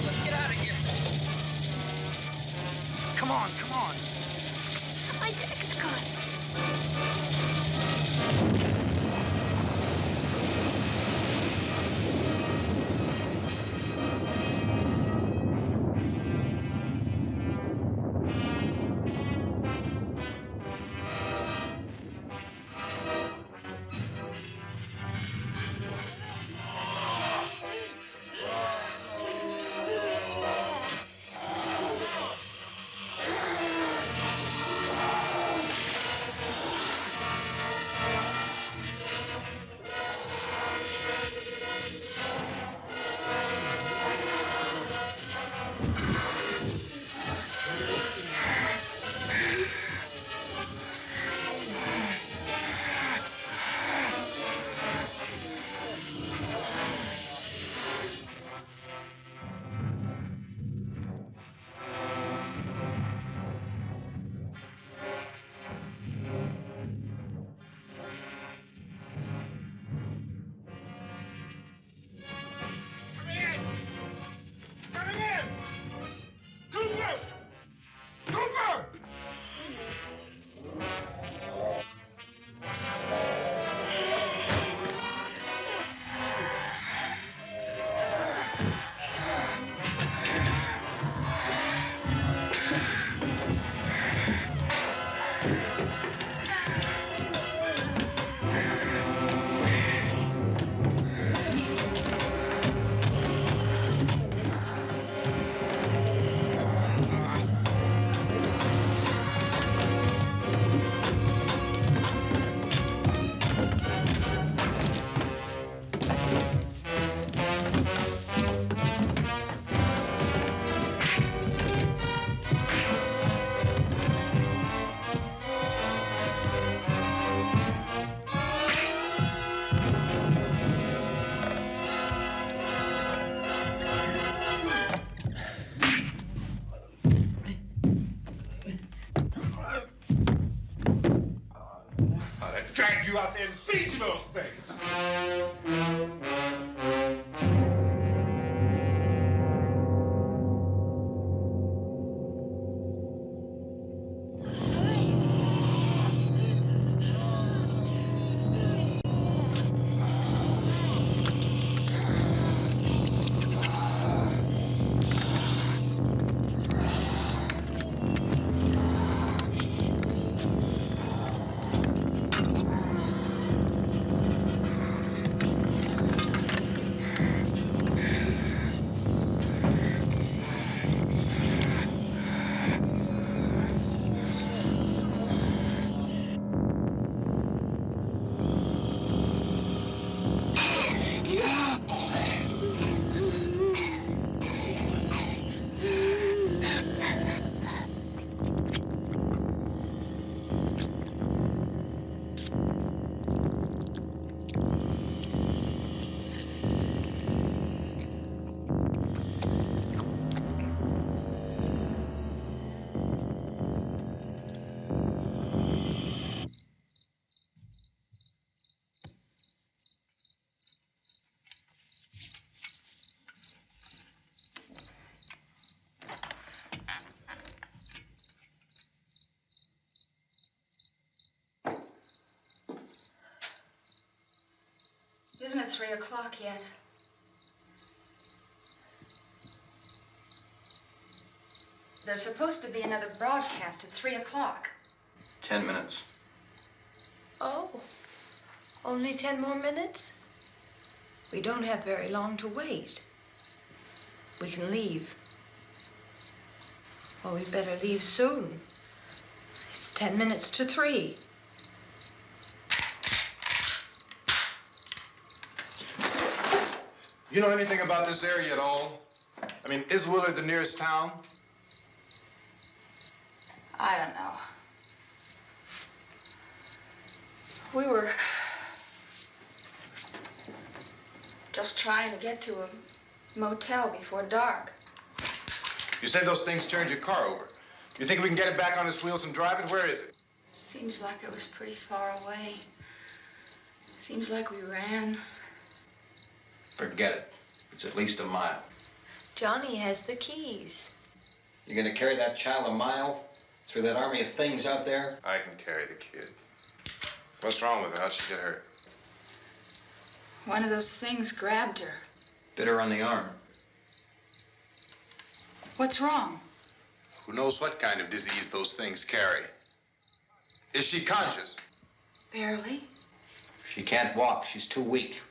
Let's get out of here. Come on, come on. My jacket's gone. Coming in! Cooper! Cooper! I'd drag you out there and feed you those things. isn't at 3 o'clock yet. There's supposed to be another broadcast at 3 o'clock. 10 minutes. Oh, only 10 more minutes? We don't have very long to wait. We can leave. Well, we'd better leave soon. It's 10 minutes to 3. You know anything about this area at all? I mean, is Willard the nearest town? I don't know. We were just trying to get to a motel before dark. You said those things turned your car over. You think we can get it back on its wheels and drive it? Where is it? Seems like it was pretty far away. Seems like we ran. Forget it. It's at least a mile. Johnny has the keys. You're gonna carry that child a mile through that army of things out there? I can carry the kid. What's wrong with her? How'd she get hurt? One of those things grabbed her. Bit her on the arm. What's wrong? Who knows what kind of disease those things carry? Is she conscious? Barely. She can't walk. She's too weak.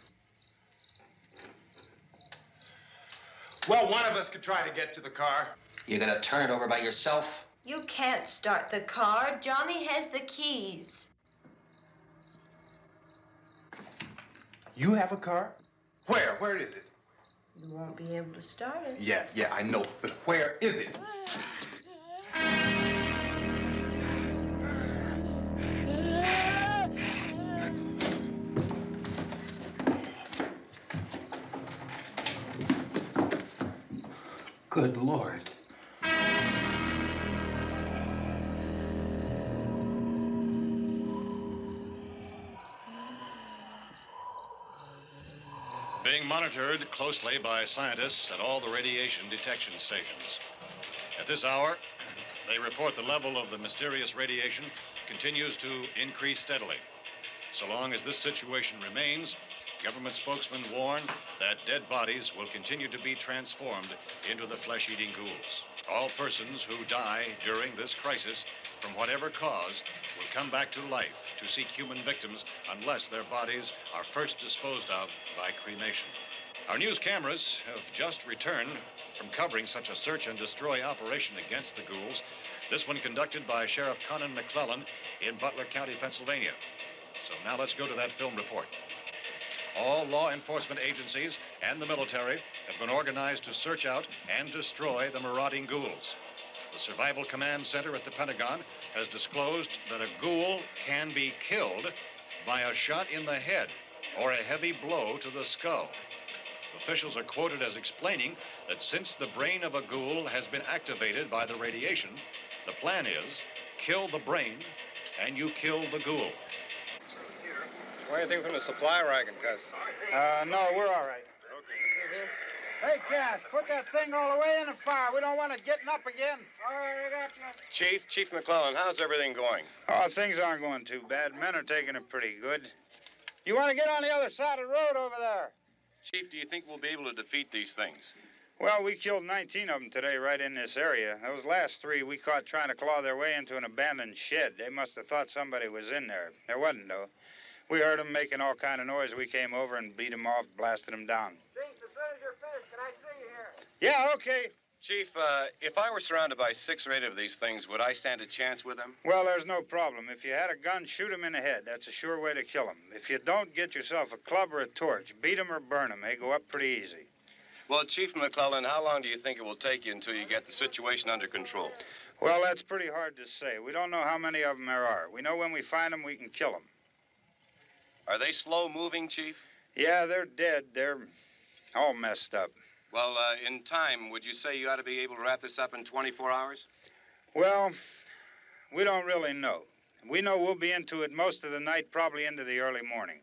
Well, one of us could try to get to the car. You gonna turn it over by yourself? You can't start the car. Johnny has the keys. You have a car? Where? Where is it? You won't be able to start it. Yeah, I know. But where is it? Good Lord. Being monitored closely by scientists at all the radiation detection stations. At this hour, they report the level of the mysterious radiation continues to increase steadily. So long as this situation remains, government spokesmen warn that dead bodies will continue to be transformed into the flesh-eating ghouls. All persons who die during this crisis, from whatever cause, will come back to life to seek human victims unless their bodies are first disposed of by cremation. Our news cameras have just returned from covering such a search and destroy operation against the ghouls, this one conducted by Sheriff Conan McClellan in Butler County, Pennsylvania. So now let's go to that film report. All law enforcement agencies and the military have been organized to search out and destroy the marauding ghouls. The Survival Command Center at the Pentagon has disclosed that a ghoul can be killed by a shot in the head or a heavy blow to the skull. Officials are quoted as explaining that since the brain of a ghoul has been activated by the radiation, the plan is kill the brain and you kill the ghoul. Anything from the supply where I can test? No, we're all right. Hey, Cass, put that thing all the way in the fire. We don't want it getting up again. All right, I got you. Chief McClellan, how's everything going? Oh, things aren't going too bad. Men are taking it pretty good. You want to get on the other side of the road over there? Chief, do you think we'll be able to defeat these things? Well, we killed 19 of them today right in this area. Those last 3 we caught trying to claw their way into an abandoned shed. They must have thought somebody was in there. There wasn't, though. We heard them making all kind of noise. We came over and beat them off, blasted them down. Chief, as soon as you're finished, can I see you here? Yeah, okay. Chief, if I were surrounded by 6 or 8 of these things, would I stand a chance with them? Well, there's no problem. If you had a gun, shoot them in the head. That's a sure way to kill them. If you don't, get yourself a club or a torch. Beat them or burn them. They go up pretty easy. Well, Chief McClellan, how long do you think it will take you until you get the situation under control? Well, that's pretty hard to say. We don't know how many of them there are. We know when we find them, we can kill them. Are they slow-moving, Chief? Yeah, they're dead. They're all messed up. Well, in time, would you say you ought to be able to wrap this up in 24 hours? Well, we don't really know. We know we'll be into it most of the night, probably into the early morning.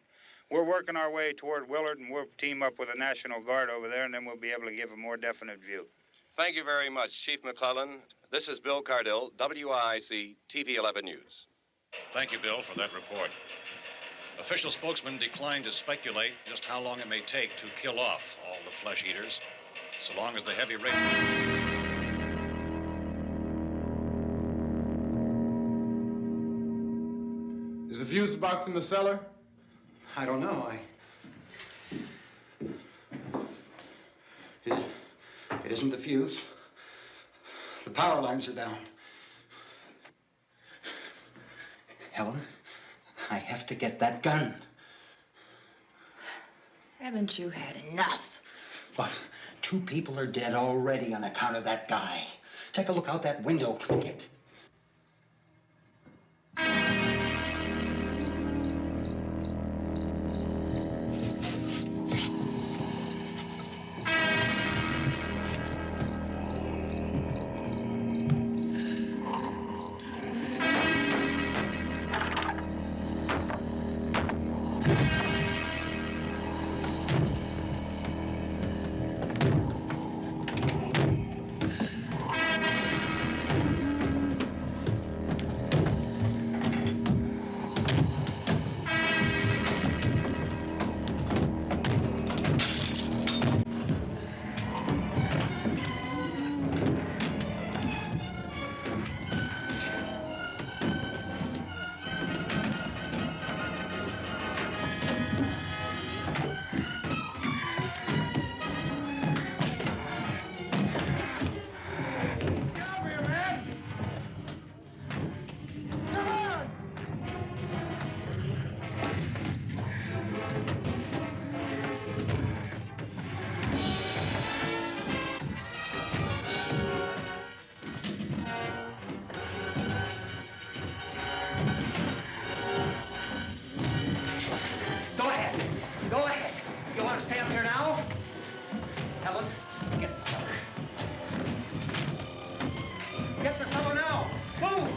We're working our way toward Willard, and we'll team up with the National Guard over there, and then we'll be able to give a more definite view. Thank you very much, Chief McClellan. This is Bill Cardill, WIC TV 11 News. Thank you, Bill, for that report. Official spokesman declined to speculate just how long it may take to kill off all the flesh eaters, so long as the heavy rain... Is the fuse box in the cellar? I don't know. It isn't the fuse. The power lines are down. Helen, I have to get that gun. Haven't you had enough? But 2 people are dead already on account of that guy. Take a look out that window. Go ahead. You want to stay up here now? Helen, get the cellar. Get the cellar now. Move!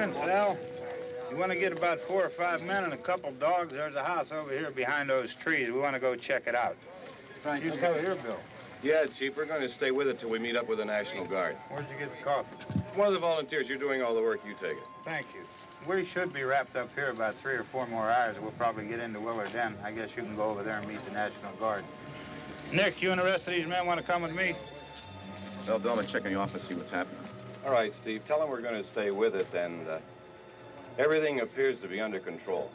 Vince, Al. You want to get about 4 or 5 men and a couple dogs? There's a house over here behind those trees. We want to go check it out. Right. You still here, Bill? Yeah, Chief, we're going to stay with it till we meet up with the National Guard. Where'd you get the coffee? One of the volunteers, you're doing all the work, you take it. Thank you. We should be wrapped up here about 3 or 4 more hours. We'll probably get into Willard then. I guess you can go over there and meet the National Guard. Nick, you and the rest of these men want to come with me? Well, Bill, I'm check in the office, see what's happening. All right, Steve, tell them we're going to stay with it, and everything appears to be under control.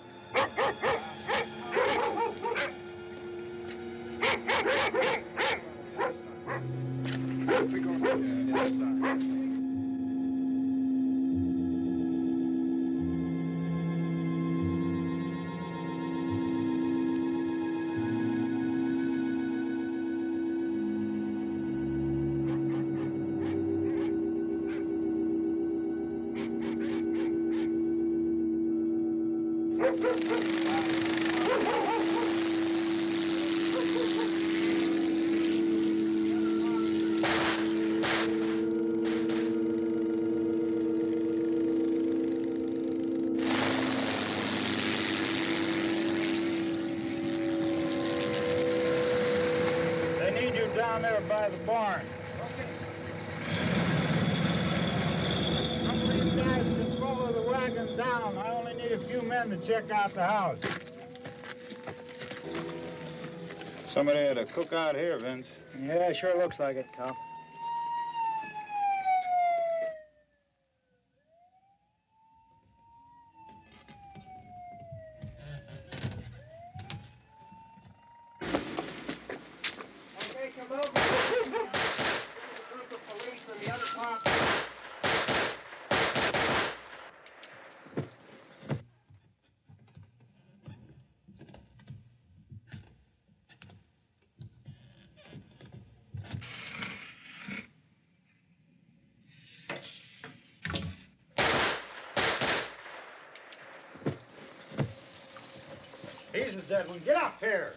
Down there by the barn. Some of you guys can follow the wagon down. I only need a few men to check out the house. Somebody had a cookout here, Vince. Yeah, sure looks like it, Cal. He's the dead one. Get up here.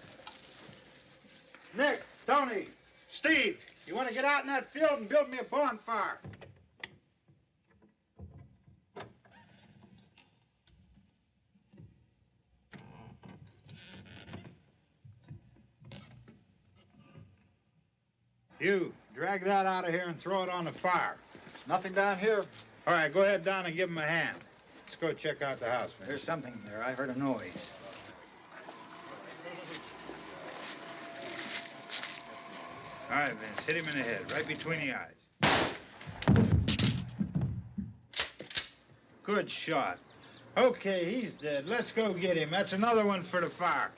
Nick, Tony, Steve, you want to get out in that field and build me a bonfire? You, drag that out of here and throw it on the fire. Nothing down here. All right, go ahead down and give him a hand. Let's go check out the house, man. There's something there. I heard a noise. All right, Vince, hit him in the head, right between the eyes. Good shot. Okay, he's dead. Let's go get him. That's another one for the fire.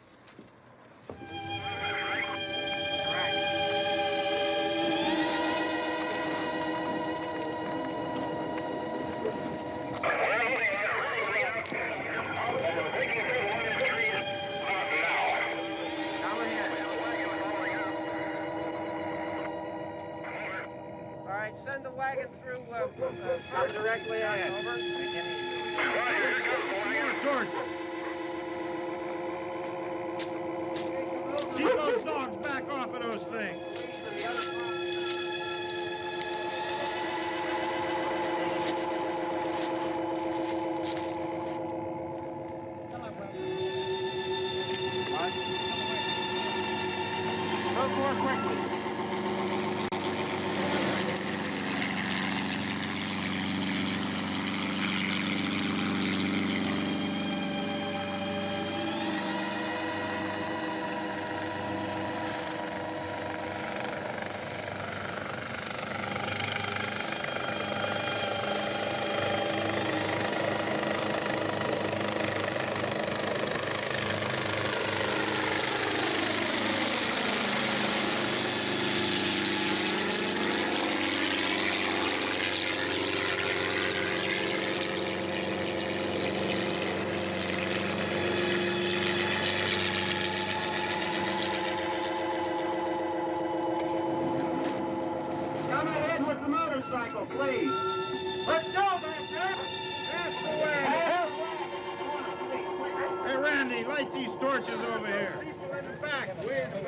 Send the wagon through directly ahead. Over. More torches. Keep those dogs back off of those things. Move more quickly. Please. Let's go back there. That's the way. Hey, Randy, light these torches over here. People in the back, way in the back.